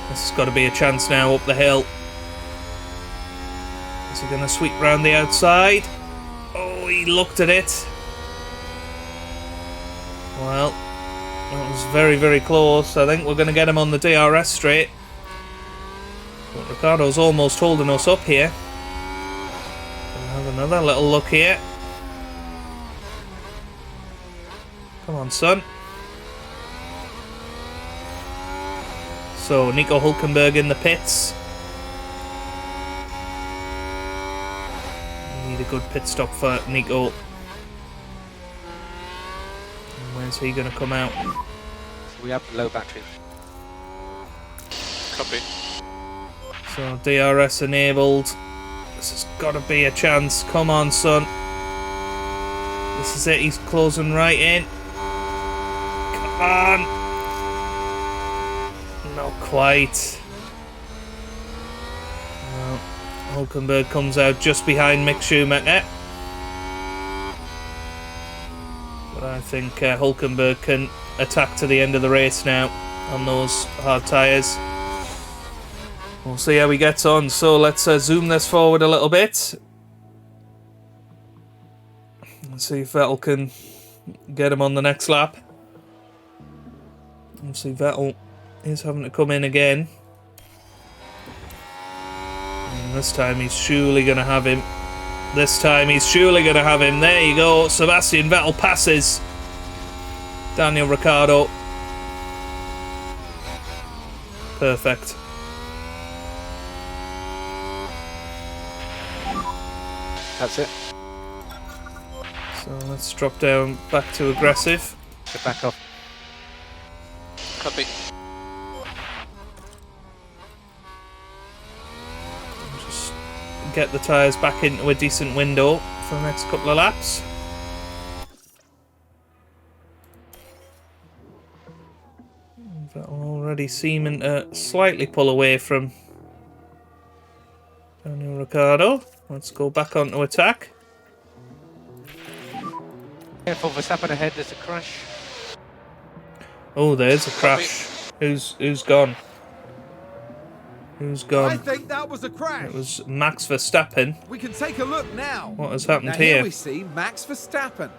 [SPEAKER 1] This has got to be a chance now up the hill. Is he going to sweep round the outside? Oh, he looked at it. Well, that was very, very close. I think we're going to get him on the DRS straight. But Ricciardo's almost holding us up here. Have another little look here. Come on, son. So, Nico Hulkenberg in the pits. Need a good pit stop for Nico. And where's he going to come out?
[SPEAKER 6] We have low battery.
[SPEAKER 4] Copy.
[SPEAKER 1] So, DRS enabled. This has got to be a chance. Come on, son. This is it. He's closing right in. Come on. Not quite. Well, Hulkenberg comes out just behind Mick Schumacher. But I think Hulkenberg can attack to the end of the race now on those hard tyres. We'll see how he gets on. So let's zoom this forward a little bit. Let's see if Vettel can get him on the next lap. Let's see, Vettel is having to come in again. And this time he's surely going to have him. This time he's surely going to have him. There you go. Sebastian Vettel passes Daniel Ricciardo. Perfect.
[SPEAKER 6] That's it.
[SPEAKER 1] So let's drop down back to aggressive.
[SPEAKER 6] Get back off.
[SPEAKER 4] Copy.
[SPEAKER 1] Just get the tyres back into a decent window for the next couple of laps. That'll already seeming to slightly pull away from Daniel Ricciardo. Let's go back onto attack.
[SPEAKER 6] Careful, Verstappen ahead, there's a crash.
[SPEAKER 1] Oh, there's a crash. Who's gone? Who's
[SPEAKER 2] I
[SPEAKER 1] gone?
[SPEAKER 2] think that was a crash.
[SPEAKER 1] It was Max Verstappen.
[SPEAKER 2] We can take a look now.
[SPEAKER 1] What has happened
[SPEAKER 2] Now here
[SPEAKER 1] here?
[SPEAKER 2] we see Max Verstappen.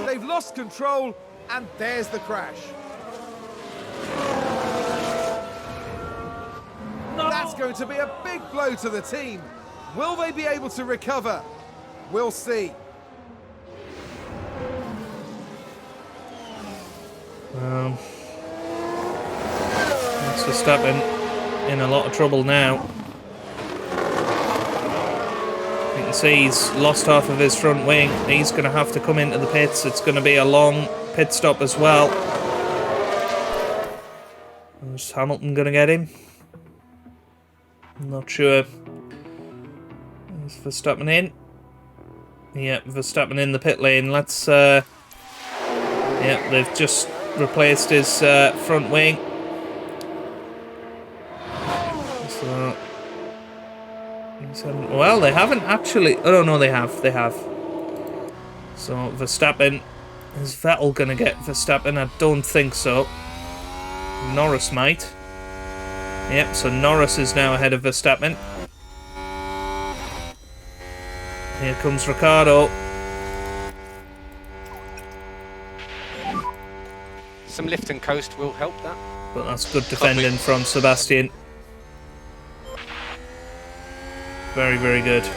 [SPEAKER 2] They've lost control, and there's the crash. That's going to be a big blow to the team. Will they be able to recover? We'll see.
[SPEAKER 1] Max Verstappen in a lot of trouble now. You can see he's lost half of his front wing. He's going to have to come into the pits. It's going to be a long pit stop as well. Is Hamilton going to get him? I'm not sure. Is Verstappen in? Yep, Verstappen in the pit lane. Let's... Yep, they've just replaced his front wing. So... Well, they haven't actually... Oh, no, they have. They have. So, Verstappen... Is Vettel going to get Verstappen? I don't think so. Norris might. Yep, so Norris is now ahead of Verstappen. Here comes Ricciardo.
[SPEAKER 6] Some lift and coast will help that.
[SPEAKER 1] But that's good defending from Sebastian. Very, very good.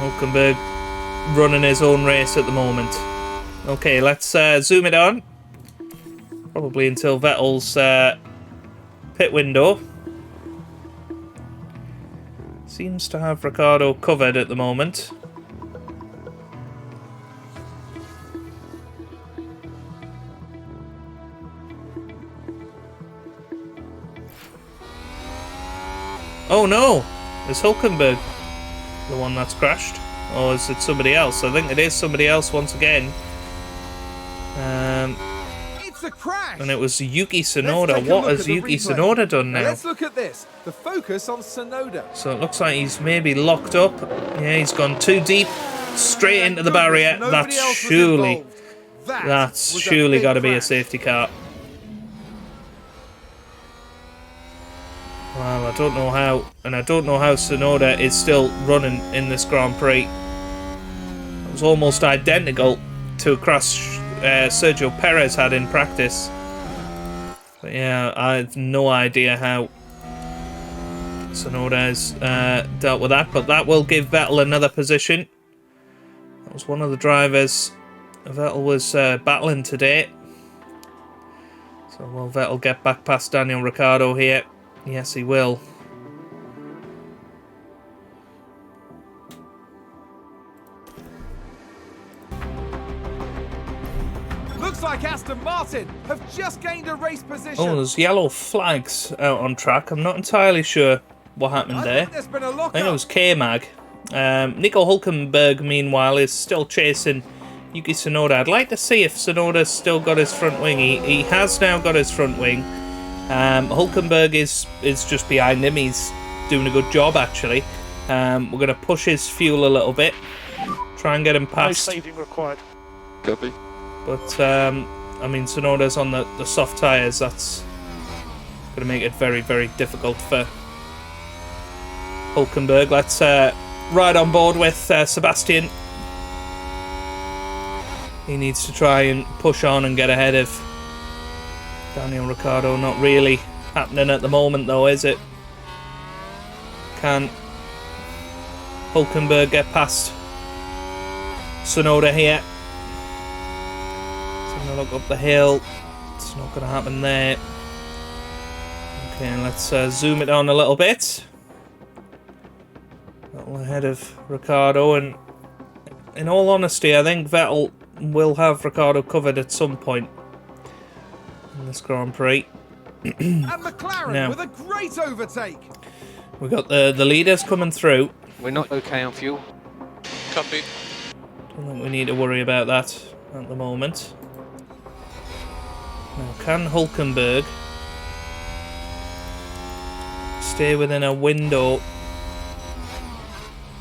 [SPEAKER 1] Hulkenberg running his own race at the moment. Okay, let's zoom it on. Probably until Vettel's pit window. Seems to have Ricciardo covered at the moment. Oh no! Is Hulkenberg the one that's crashed? Or is it somebody else? I think it is somebody else once again.
[SPEAKER 2] It's It's a crash.
[SPEAKER 1] And it was Yuki
[SPEAKER 2] Let's
[SPEAKER 1] Tsunoda.
[SPEAKER 2] take a
[SPEAKER 1] What
[SPEAKER 2] look
[SPEAKER 1] has
[SPEAKER 2] at the
[SPEAKER 1] Yuki
[SPEAKER 2] replay.
[SPEAKER 1] Tsunoda done now?
[SPEAKER 2] Let's look at this. The focus on Tsunoda.
[SPEAKER 1] So it looks like he's maybe locked up. Yeah, he's gone too deep, straight
[SPEAKER 2] Thank
[SPEAKER 1] into the
[SPEAKER 2] goodness
[SPEAKER 1] barrier.
[SPEAKER 2] nobody
[SPEAKER 1] That's
[SPEAKER 2] else was
[SPEAKER 1] surely,
[SPEAKER 2] involved. That
[SPEAKER 1] that's
[SPEAKER 2] was a
[SPEAKER 1] surely
[SPEAKER 2] big
[SPEAKER 1] got to be a
[SPEAKER 2] crash.
[SPEAKER 1] safety car. Well, I don't know how, and I don't know how Tsunoda is still running in this Grand Prix. It was almost identical to a crash Sergio Perez had in practice. But yeah, I have no idea how Tsunoda has dealt with that, but that will give Vettel another position. That was one of the drivers Vettel was battling today. So will Vettel get back past Daniel Ricciardo here? Yes, he will.
[SPEAKER 2] Looks like Aston Martin have just gained a race position.
[SPEAKER 1] Oh, there's yellow flags out on track. I'm not entirely sure what happened
[SPEAKER 2] I
[SPEAKER 1] there.
[SPEAKER 2] think there's been a
[SPEAKER 1] I
[SPEAKER 2] lock-up.
[SPEAKER 1] think it was K-Mag. Nico Hulkenberg, meanwhile, is still chasing Yuki Tsunoda. I'd like to see if Tsunoda's still got his front wing. He has now got his front wing. Hulkenberg is just behind him. He's doing a good job, actually. We're going to push his fuel a little bit. Try and get him
[SPEAKER 5] No
[SPEAKER 1] past.
[SPEAKER 5] saving required.
[SPEAKER 4] Copy.
[SPEAKER 1] But, I mean, Tsunoda's on the soft tyres. That's going to make it very, very difficult for Hulkenberg. Let's ride on board with Sebastian. He needs to try and push on and get ahead of Daniel Ricciardo. Not really happening at the moment, though, is it? Can Hulkenberg get past Tsunoda here? He's gonna look up the hill. It's not gonna happen there. Okay, and let's zoom it on a little bit. Vettel ahead of Ricciardo, and in all honesty, I think Vettel will have Ricciardo covered at some point in this Grand Prix.
[SPEAKER 2] And McLaren
[SPEAKER 1] Now,
[SPEAKER 2] with a great overtake.
[SPEAKER 1] we've got the leaders coming through.
[SPEAKER 6] We're not okay on fuel.
[SPEAKER 4] Copy.
[SPEAKER 1] Don't think we need to worry about that at the moment. Now, can Hulkenberg stay within a window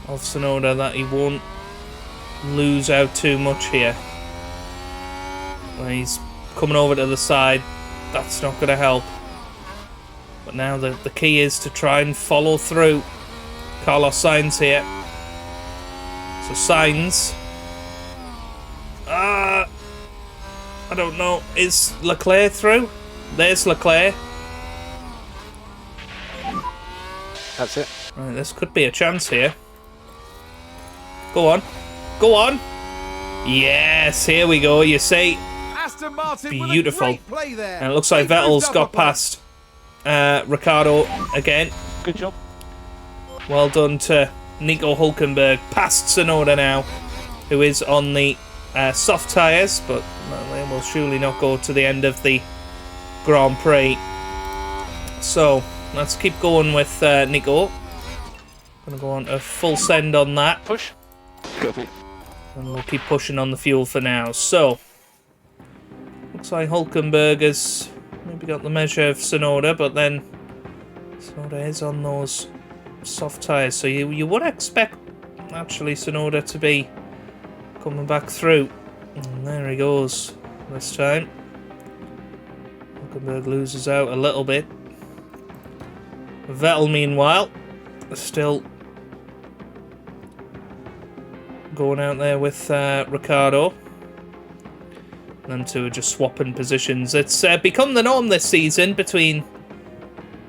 [SPEAKER 1] of Tsunoda that he won't lose out too much here? Well, he's coming over to the side. That's not going to help. But now the key is to try and follow through. Carlos Sainz here. So Sainz. I don't know. Is Leclerc through? There's Leclerc.
[SPEAKER 6] That's it.
[SPEAKER 1] Right, this could be a chance here. Go on. Go on. Yes, here we go. You see.
[SPEAKER 2] Aston Martin
[SPEAKER 1] Beautiful.
[SPEAKER 2] with a great play there.
[SPEAKER 1] And it looks like
[SPEAKER 2] They've
[SPEAKER 1] Vettel's
[SPEAKER 2] moved up
[SPEAKER 1] got
[SPEAKER 2] a
[SPEAKER 1] past
[SPEAKER 2] place.
[SPEAKER 1] Ricardo again.
[SPEAKER 5] Good job.
[SPEAKER 1] Well done to Nico Hulkenberg. Past Tsunoda now, who is on the soft tyres, but well, they will surely not go to the end of the Grand Prix. So let's keep going with Nico. Gonna go on a full send on that,
[SPEAKER 5] Push.
[SPEAKER 4] Copy.
[SPEAKER 1] and we'll keep pushing on the fuel for now. So looks like Hulkenberg has maybe got the measure of Tsunoda, but then Tsunoda is on those soft tyres, so you would expect actually Tsunoda to be coming back through. And there he goes this time. Hulkenberg loses out a little bit. Vettel, meanwhile, is still going out there with Ricciardo. Them two are just swapping positions. It's become the norm this season between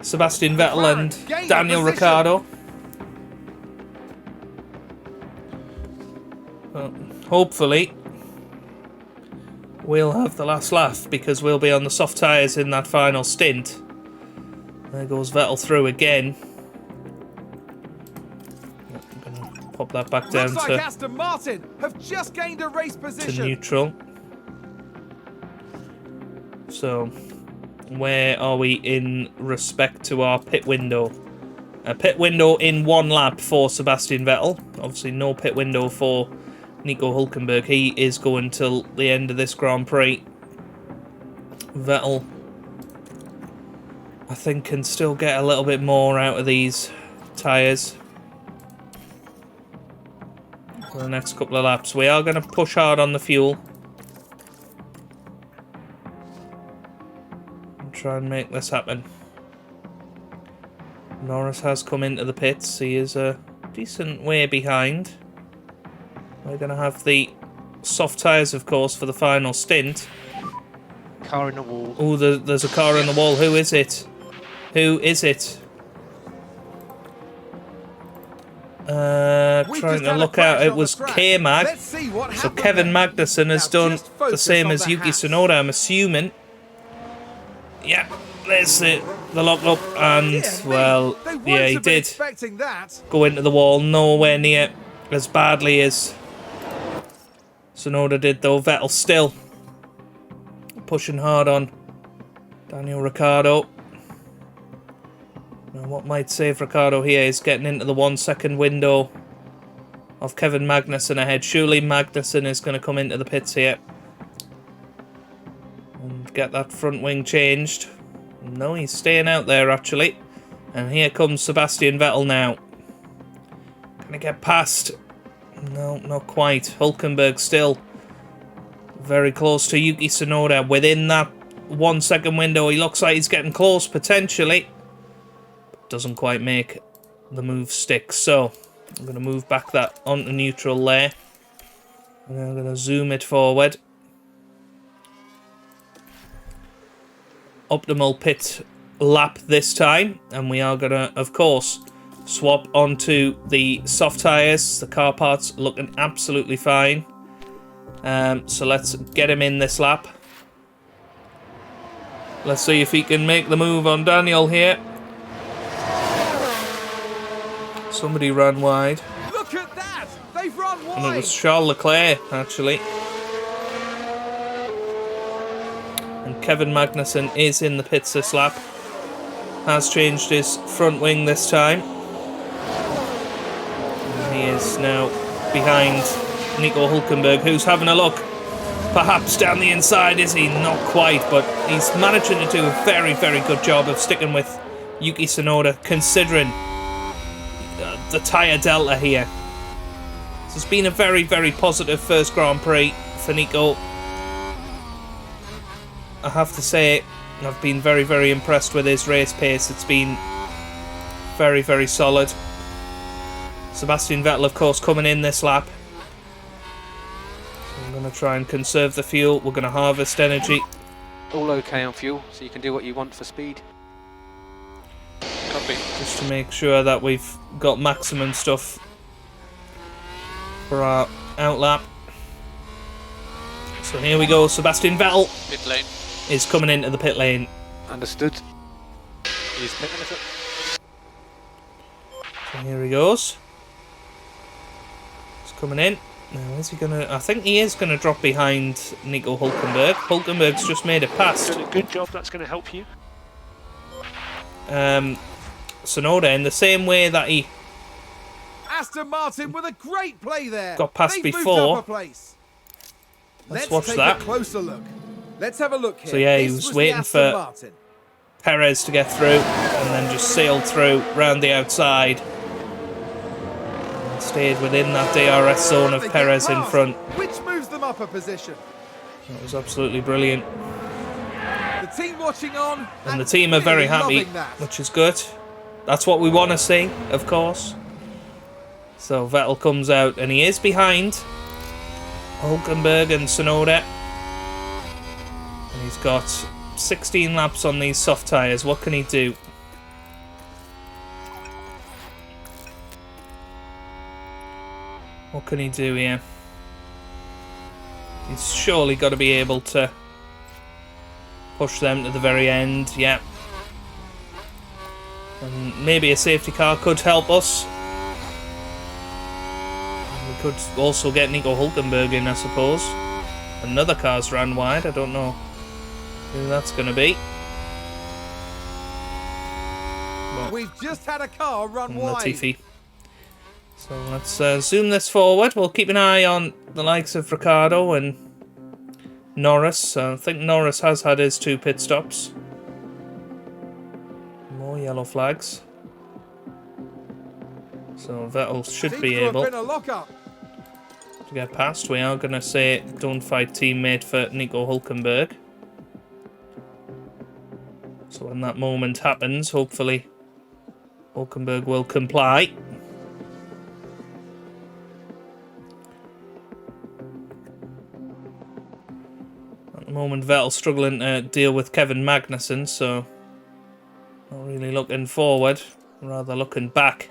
[SPEAKER 1] Sebastian Vettel and Daniel Ricciardo. Well, hopefully, we'll have the last laugh because we'll be on the soft tyres in that final stint. There goes Vettel through again. I'm going to pop that back down
[SPEAKER 2] Looks
[SPEAKER 1] to,
[SPEAKER 2] like Aston Martin have just gained a race
[SPEAKER 1] to
[SPEAKER 2] position.
[SPEAKER 1] neutral. So, where are we in respect to our pit window? A pit window in 1 lap for Sebastian Vettel. Obviously, no pit window for Nico Hulkenberg. He is going till the end of this Grand Prix. Vettel, I think, can still get a little bit more out of these tyres for the next couple of laps. We are going to push hard on the fuel and try and make this happen. Norris has come into the pits. He is a decent way behind. We're going to have the soft tyres, of course, for the final stint.
[SPEAKER 5] Car in the wall.
[SPEAKER 1] Oh, there's a car in the wall. Who is it? Who is it? Trying to look out. It was K-Mag. So Kevin Magnussen has done the same as Yuki Tsunoda, I'm assuming. Yeah, there's the lock up, and well, yeah, he did go into the wall. Nowhere near as badly as Tsunoda did, though. Vettel still pushing hard on Daniel Ricciardo. Now, what might save Ricciardo here is getting into the 1 second window of Kevin Magnussen ahead. Surely Magnussen is going to come into the pits here and get that front wing changed. No, he's staying out there, actually. And here comes Sebastian Vettel now. Can he get past? No, not quite. Hulkenberg still very close to Yuki Tsunoda. Within that 1 second window, he looks like he's getting close, potentially. Doesn't quite make the move stick. So, I'm going to move back that onto neutral there. And then I'm going to zoom it forward. Optimal pit lap this time. And we are going to, of course, swap onto the soft tyres. The car parts looking absolutely fine. So let's get him in this lap. Let's see if he can make the move on Daniel here. Somebody ran wide.
[SPEAKER 2] Look at that! They've run wide!
[SPEAKER 1] And it was Charles Leclerc, actually. And Kevin Magnussen is in the pits this lap. Has changed his front wing this time. And he is now behind Nico Hulkenberg, who's having a look. Perhaps down the inside, is he? Not quite, but he's managing to do a very, very good job of sticking with Yuki Tsunoda, considering the tyre delta here. So it's been a very, very positive first Grand Prix for Nico. I have to say, I've been very, very impressed with his race pace. It's been very, very solid. Sebastian Vettel, of course, coming in this lap. So I'm going to try and conserve the fuel. We're going to harvest energy.
[SPEAKER 6] All okay on fuel, so you can do what you want for speed.
[SPEAKER 4] Copy.
[SPEAKER 1] Just to make sure that we've got maximum stuff for our outlap. So here we go. Sebastian Vettel
[SPEAKER 4] Pit lane.
[SPEAKER 1] is coming into the pit lane.
[SPEAKER 6] Understood.
[SPEAKER 5] He's picking it up.
[SPEAKER 1] So here he goes. He's coming in. Now, is he gonna? I think he is gonna drop behind Nico Hulkenberg. Hulkenberg's just made it past.
[SPEAKER 5] Doing a good job, that's going to help you.
[SPEAKER 1] Tsunoda, in the same way that he
[SPEAKER 2] Aston Martin with a great play there.
[SPEAKER 1] got past
[SPEAKER 2] They've
[SPEAKER 1] before.
[SPEAKER 2] moved up a place.
[SPEAKER 1] Let's watch
[SPEAKER 2] take
[SPEAKER 1] that.
[SPEAKER 2] a closer look. Let's have a look here.
[SPEAKER 1] So yeah, he
[SPEAKER 2] This
[SPEAKER 1] was
[SPEAKER 2] the
[SPEAKER 1] waiting
[SPEAKER 2] Aston
[SPEAKER 1] for
[SPEAKER 2] Martin.
[SPEAKER 1] Perez to get through, and then just sailed through round the outside. And stayed within that DRS zone of
[SPEAKER 2] They get
[SPEAKER 1] Perez in
[SPEAKER 2] past,
[SPEAKER 1] front.
[SPEAKER 2] which moves them up a position.
[SPEAKER 1] That was absolutely brilliant.
[SPEAKER 2] The team watching on,
[SPEAKER 1] And the team are very
[SPEAKER 2] really
[SPEAKER 1] happy,
[SPEAKER 2] loving that.
[SPEAKER 1] which is good. That's what we want to see, of course. So Vettel comes out, and he is behind Hulkenberg and Tsunoda. And he's got 16 laps on these soft tyres. What can he do? What can he do here? He's surely got to be able to push them to the very end. Yeah. And maybe a safety car could help us. We could also get Nico Hulkenberg in, I suppose. Another car's ran wide. I don't know who that's going to be.
[SPEAKER 2] We've just had a car run wide.
[SPEAKER 1] Latifi. So let's zoom this forward. We'll keep an eye on the likes of Ricciardo and Norris. I think Norris has had his 2 pit stops. More yellow flags. So Vettel should be able
[SPEAKER 2] Been a lockup.
[SPEAKER 1] to get past. We are going to say don't fight teammate for Nico Hulkenberg. So when that moment happens, hopefully Hulkenberg will comply. At the moment, Vettel's struggling to deal with Kevin Magnussen, so not really looking forward, rather looking back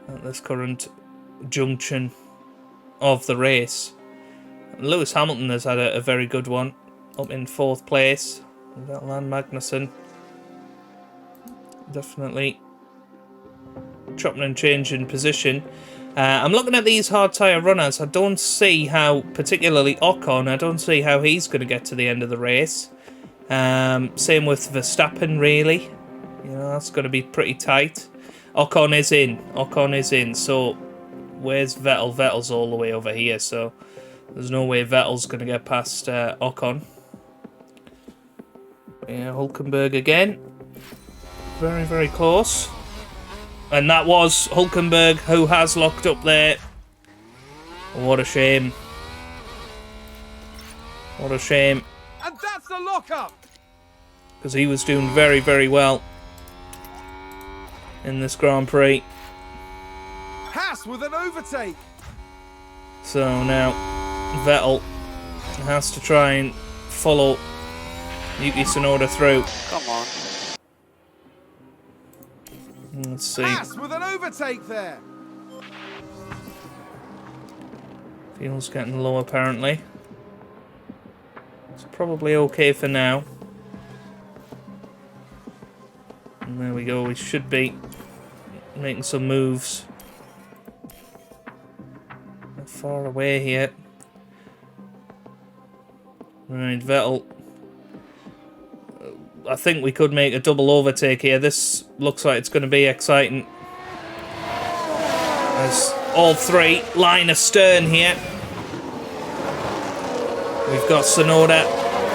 [SPEAKER 1] at this current junction of the race. Lewis Hamilton has had a very good one, up in 4th place. Vettel and Magnussen definitely chopping and changing position. I'm looking at these hard tyre runners. I don't see how, particularly Ocon, I don't see how he's going to get to the end of the race. Same with Verstappen, really. You know, that's going to be pretty tight. Ocon is in. Ocon is in. So, where's Vettel? Vettel's all the way over here, so there's no way Vettel's going to get past Ocon. Yeah, Hulkenberg again. Very, very close. And that was Hulkenberg who has locked up there. What a shame. What a shame.
[SPEAKER 2] And that's the lockup.
[SPEAKER 1] Because he was doing very, very well in this Grand Prix.
[SPEAKER 2] Haas with an overtake.
[SPEAKER 1] So now Vettel has to try and follow Yuki Tsunoda through.
[SPEAKER 6] Come on.
[SPEAKER 1] Let's see.
[SPEAKER 2] Haas with an overtake there.
[SPEAKER 1] Fuel's getting low apparently. It's probably okay for now. And there we go. We should be making some moves. Not far away here. Right, Vettel. I think we could make a double overtake here. This looks like it's going to be exciting. As all 3 line astern here. We've got Tsunoda,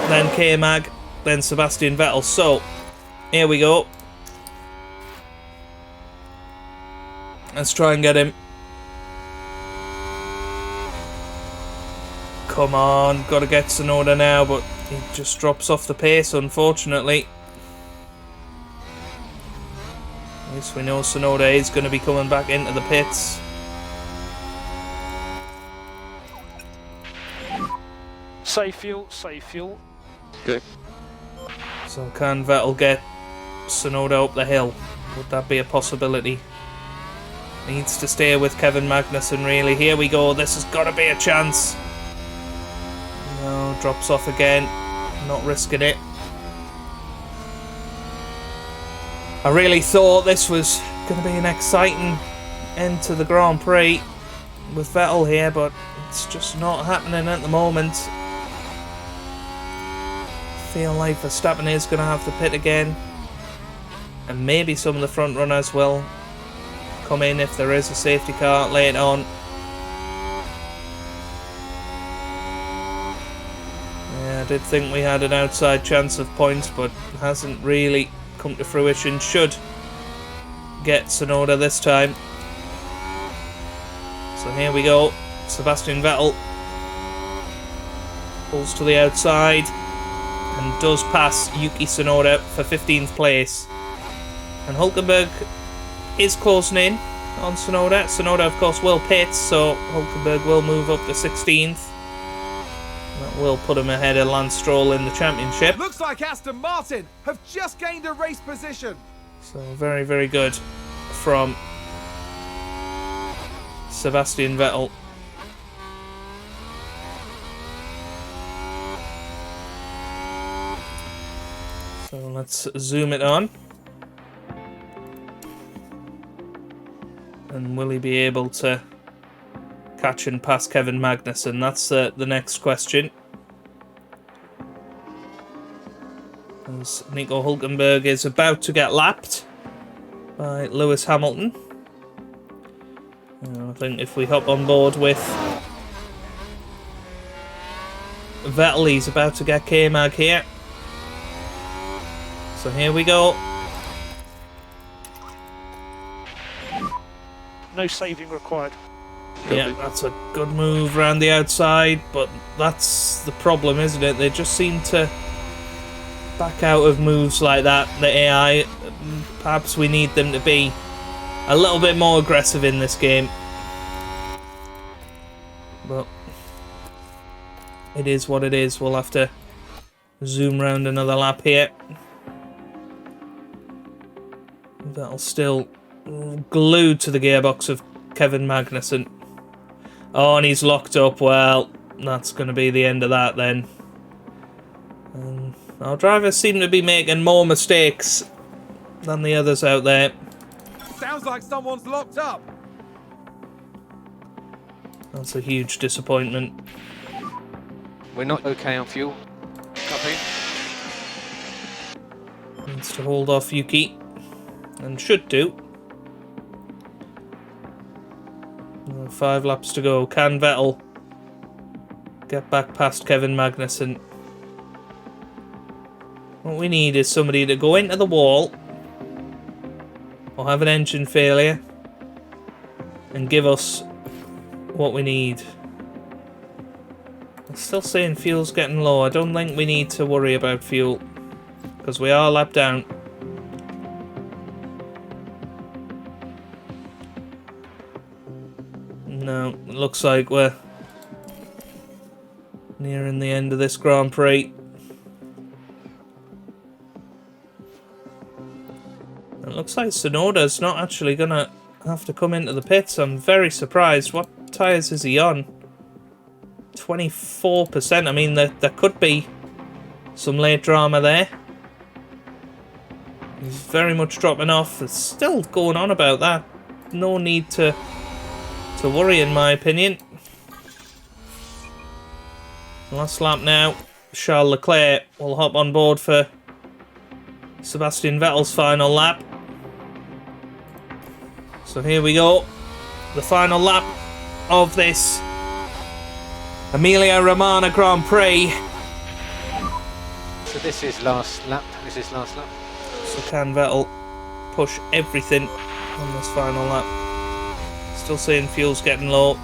[SPEAKER 1] then K-Mag, then Sebastian Vettel. So, here we go. Let's try and get him. Come on, got to get Tsunoda now, but he just drops off the pace, unfortunately. At least we know Tsunoda is going to be coming back into the pits.
[SPEAKER 5] Safe fuel, safe fuel.
[SPEAKER 4] Okay.
[SPEAKER 1] So can Vettel get Tsunoda up the hill? Would that be a possibility? Needs to stay with Kevin Magnussen, really. Here we go, this has got to be a chance. No, drops off again. Not risking it. I really thought this was going to be an exciting end to the Grand Prix with Vettel here, but it's just not happening at the moment. Feel like Verstappen is going to have to pit again, and maybe some of the front runners will come in if there is a safety car later on. Yeah, I did think we had an outside chance of points, but it hasn't really come to fruition. Should get Tsunoda this time. So here we go. Sebastian Vettel pulls to the outside and does pass Yuki Tsunoda for 15th place. And Hulkenberg is closing in on Tsunoda. Tsunoda, of course, will pit, so Hulkenberg will move up to 16th. That will put him ahead of Lance Stroll in the championship.
[SPEAKER 2] Looks like Aston Martin have just gained a race position.
[SPEAKER 1] So very, very good from Sebastian Vettel. So let's zoom it on. And will he be able to catch and pass Kevin Magnussen? That's the next question. As Nico Hulkenberg is about to get lapped by Lewis Hamilton. I think if we hop on board with Vettel. He's about to get K-Mag here. So here we go.
[SPEAKER 5] No saving required.
[SPEAKER 1] Yeah, that's a good move around the outside, but that's the problem, isn't it? They just seem to back out of moves like that, the AI. Perhaps we need them to be a little bit more aggressive in this game. But it is what it is. We'll have to zoom around another lap here. That'll still glued to the gearbox of Kevin Magnussen. Oh, and he's locked up. Well, that's going to be the end of that then. Our drivers seem to be making more mistakes than the others out there.
[SPEAKER 2] Sounds like someone's locked up.
[SPEAKER 1] That's a huge disappointment.
[SPEAKER 6] We're not okay on fuel. Copy.
[SPEAKER 1] Needs to hold off Yuki. And should do. 5 laps to go. Can Vettel get back past Kevin Magnussen? What we need is somebody to go into the wall or have an engine failure and give us what we need. I'm still saying fuel's getting low. I don't think we need to worry about fuel because we are lap down. No, it looks like we're nearing the end of this Grand Prix. It looks like Tsunoda's not actually going to have to come into the pits. I'm very surprised. What tyres is he on? 24%. I mean, there could be some late drama there. He's very much dropping off. It's still going on about that. No need to worry, in my opinion. Last lap now. Charles Leclerc will hop on board for Sebastian Vettel's final lap. So here we go. The final lap of this Emilia-Romagna Grand Prix.
[SPEAKER 6] So this is last lap. This is last lap.
[SPEAKER 1] So can Vettel push everything on this final lap? Still saying fuel's getting low.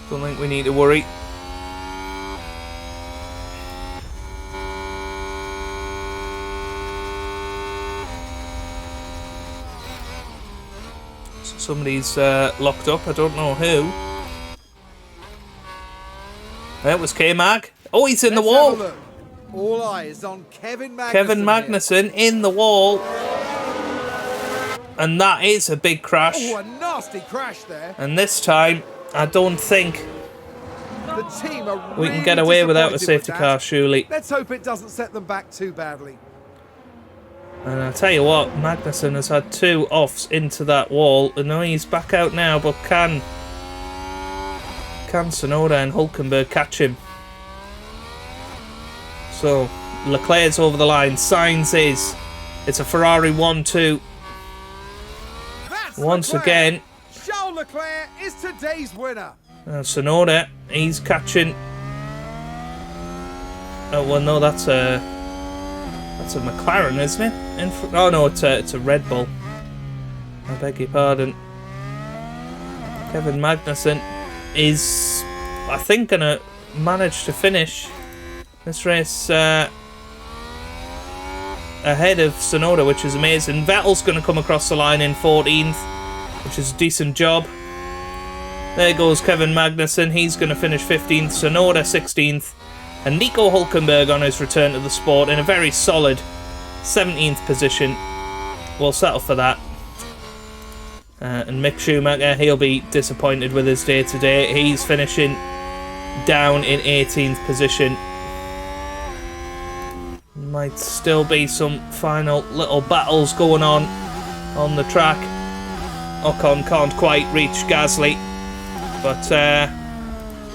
[SPEAKER 1] Don't think we need to worry. So somebody's locked up. I don't know who. That was K-Mag. Oh, he's in the wall.
[SPEAKER 2] All eyes on Kevin Magnussen.
[SPEAKER 1] Kevin Magnussen in the wall. And that is a big crash.
[SPEAKER 2] Oh, a nasty crash there.
[SPEAKER 1] And this time, I don't think
[SPEAKER 2] The team are
[SPEAKER 1] we can get away without a
[SPEAKER 2] disappointed
[SPEAKER 1] safety
[SPEAKER 2] with
[SPEAKER 1] car,
[SPEAKER 2] that.
[SPEAKER 1] surely.
[SPEAKER 2] Let's hope it doesn't set them back too badly.
[SPEAKER 1] And I'll tell you what, Magnussen has had 2 offs into that wall. I know he's back out now, but can Tsunoda and Hulkenberg catch him? So, Leclerc's over the line. Sainz is. It's a Ferrari 1-2.
[SPEAKER 2] That's
[SPEAKER 1] Once
[SPEAKER 2] Leclerc.
[SPEAKER 1] again.
[SPEAKER 2] Charles Leclerc is today's winner.
[SPEAKER 1] Tsunoda, he's catching. Oh well, no, that's a McLaren, isn't it? Oh no, it's a Red Bull. I beg your pardon. Kevin Magnussen is, I think, gonna manage to finish this race ahead of Tsunoda, which is amazing. Vettel's gonna come across the line in 14th, which is a decent job. There goes Kevin Magnussen. He's going to finish 15th. Tsunoda 16th. And Nico Hulkenberg on his return to the sport in a very solid 17th position. We'll settle for that. And Mick Schumacher, he'll be disappointed with his day today. He's finishing down in 18th position. Might still be some final little battles going on the track. Ocon can't quite reach Gasly. But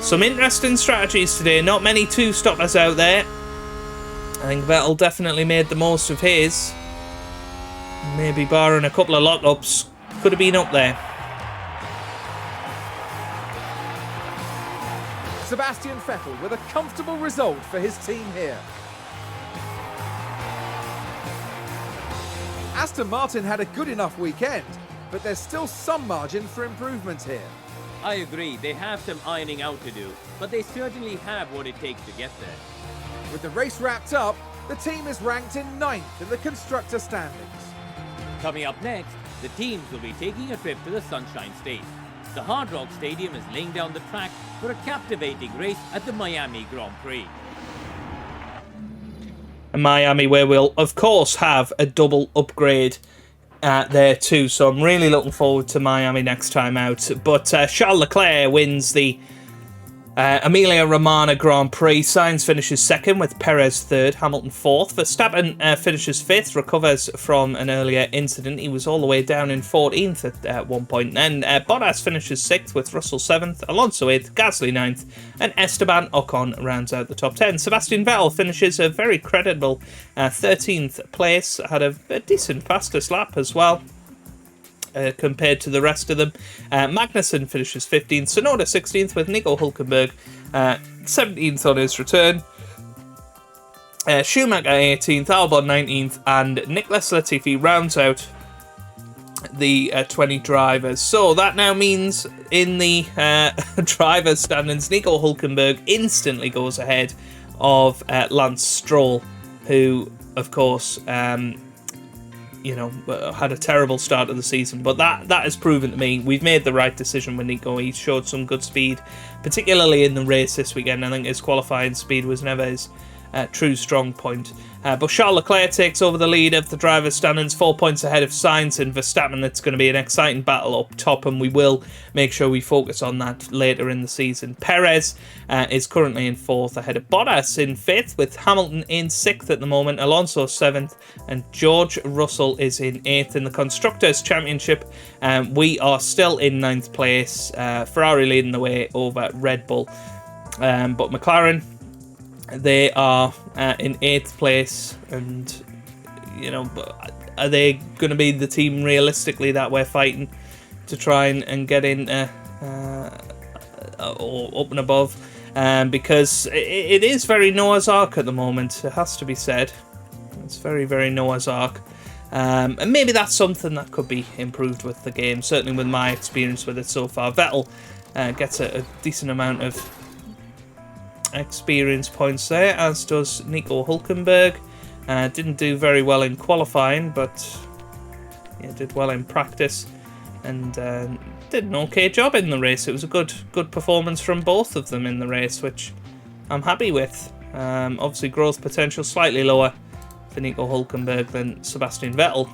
[SPEAKER 1] some interesting strategies today. Not many 2-stoppers out there. I think Vettel definitely made the most of his. Maybe barring a couple of lockups, could have been up there.
[SPEAKER 2] Sebastian Vettel with a comfortable result for his team here. Aston Martin had a good enough weekend, but there's still some margin for improvement here.
[SPEAKER 3] I agree, they have some ironing out to do, but they certainly have what it takes to get there.
[SPEAKER 2] With the race wrapped up, the team is ranked in 9th in the constructor standings.
[SPEAKER 3] Coming up next, the teams will be taking a trip to the Sunshine State. The Hard Rock Stadium is laying down the track for a captivating race at the Miami Grand Prix.
[SPEAKER 1] Miami, where we'll of course have a double upgrade there too, so I'm really looking forward to Miami next time out. But Charles Leclerc wins the Emilia-Romagna Grand Prix. Sainz finishes second with Perez third, Hamilton fourth. Verstappen finishes fifth, recovers from an earlier incident. He was all the way down in 14th at one point. And Bottas finishes sixth with Russell seventh, Alonso eighth, Gasly ninth, and Esteban Ocon rounds out the top 10. Sebastian Vettel finishes a very creditable 13th place, had a decent fastest lap as well. Compared to the rest of them. Magnussen finishes 15th, Tsunoda 16th with Nico Hulkenberg 17th on his return. Schumacher 18th, Albon 19th, and Nicholas Latifi rounds out the 20 drivers. So that now means in the drivers' standings, Nico Hulkenberg instantly goes ahead of Lance Stroll, who, of course, had a terrible start of the season, but that has proven to me we've made the right decision with Nico. He showed some good speed, particularly in the race this weekend. I think his qualifying speed was never his true strong point. But Charles Leclerc takes over the lead of the drivers' standings, 4 points ahead of Sainz and Verstappen. It's going to be an exciting battle up top, and we will make sure we focus on that later in the season. Perez is currently in 4th, ahead of Bottas in 5th, with Hamilton in 6th at the moment, Alonso 7th, and George Russell is in 8th. In the Constructors' Championship, we are still in 9th place, Ferrari leading the way over Red Bull. But McLaren, they are in 8th place, and are they going to be the team realistically that we're fighting to try and get in or up and above? Because it is very Noah's Ark at the moment, it has to be said. It's very, very Noah's Ark. And maybe that's something that could be improved with the game, certainly with my experience with it so far. Vettel gets a decent amount of experience points there, as does Nico Hulkenberg. Didn't do very well in qualifying, but did well in practice, and did an okay job in the race. It was a good performance from both of them in the race, which I'm happy with. Obviously growth potential slightly lower for Nico Hulkenberg than Sebastian Vettel.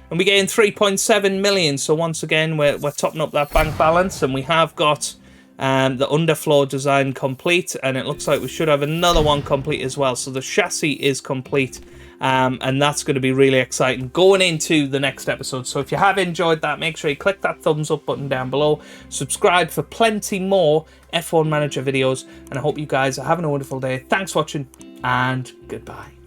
[SPEAKER 1] And we gain 3.7 million, so once again we're topping up that bank balance, and we have got the underfloor design complete, and it looks like we should have another one complete as well. So the chassis is complete, and that's going to be really exciting going into the next episode. So if you have enjoyed that, make sure you click that thumbs up button down below, subscribe for plenty more F1 Manager videos, and I hope you guys are having a wonderful day. Thanks for watching, and goodbye.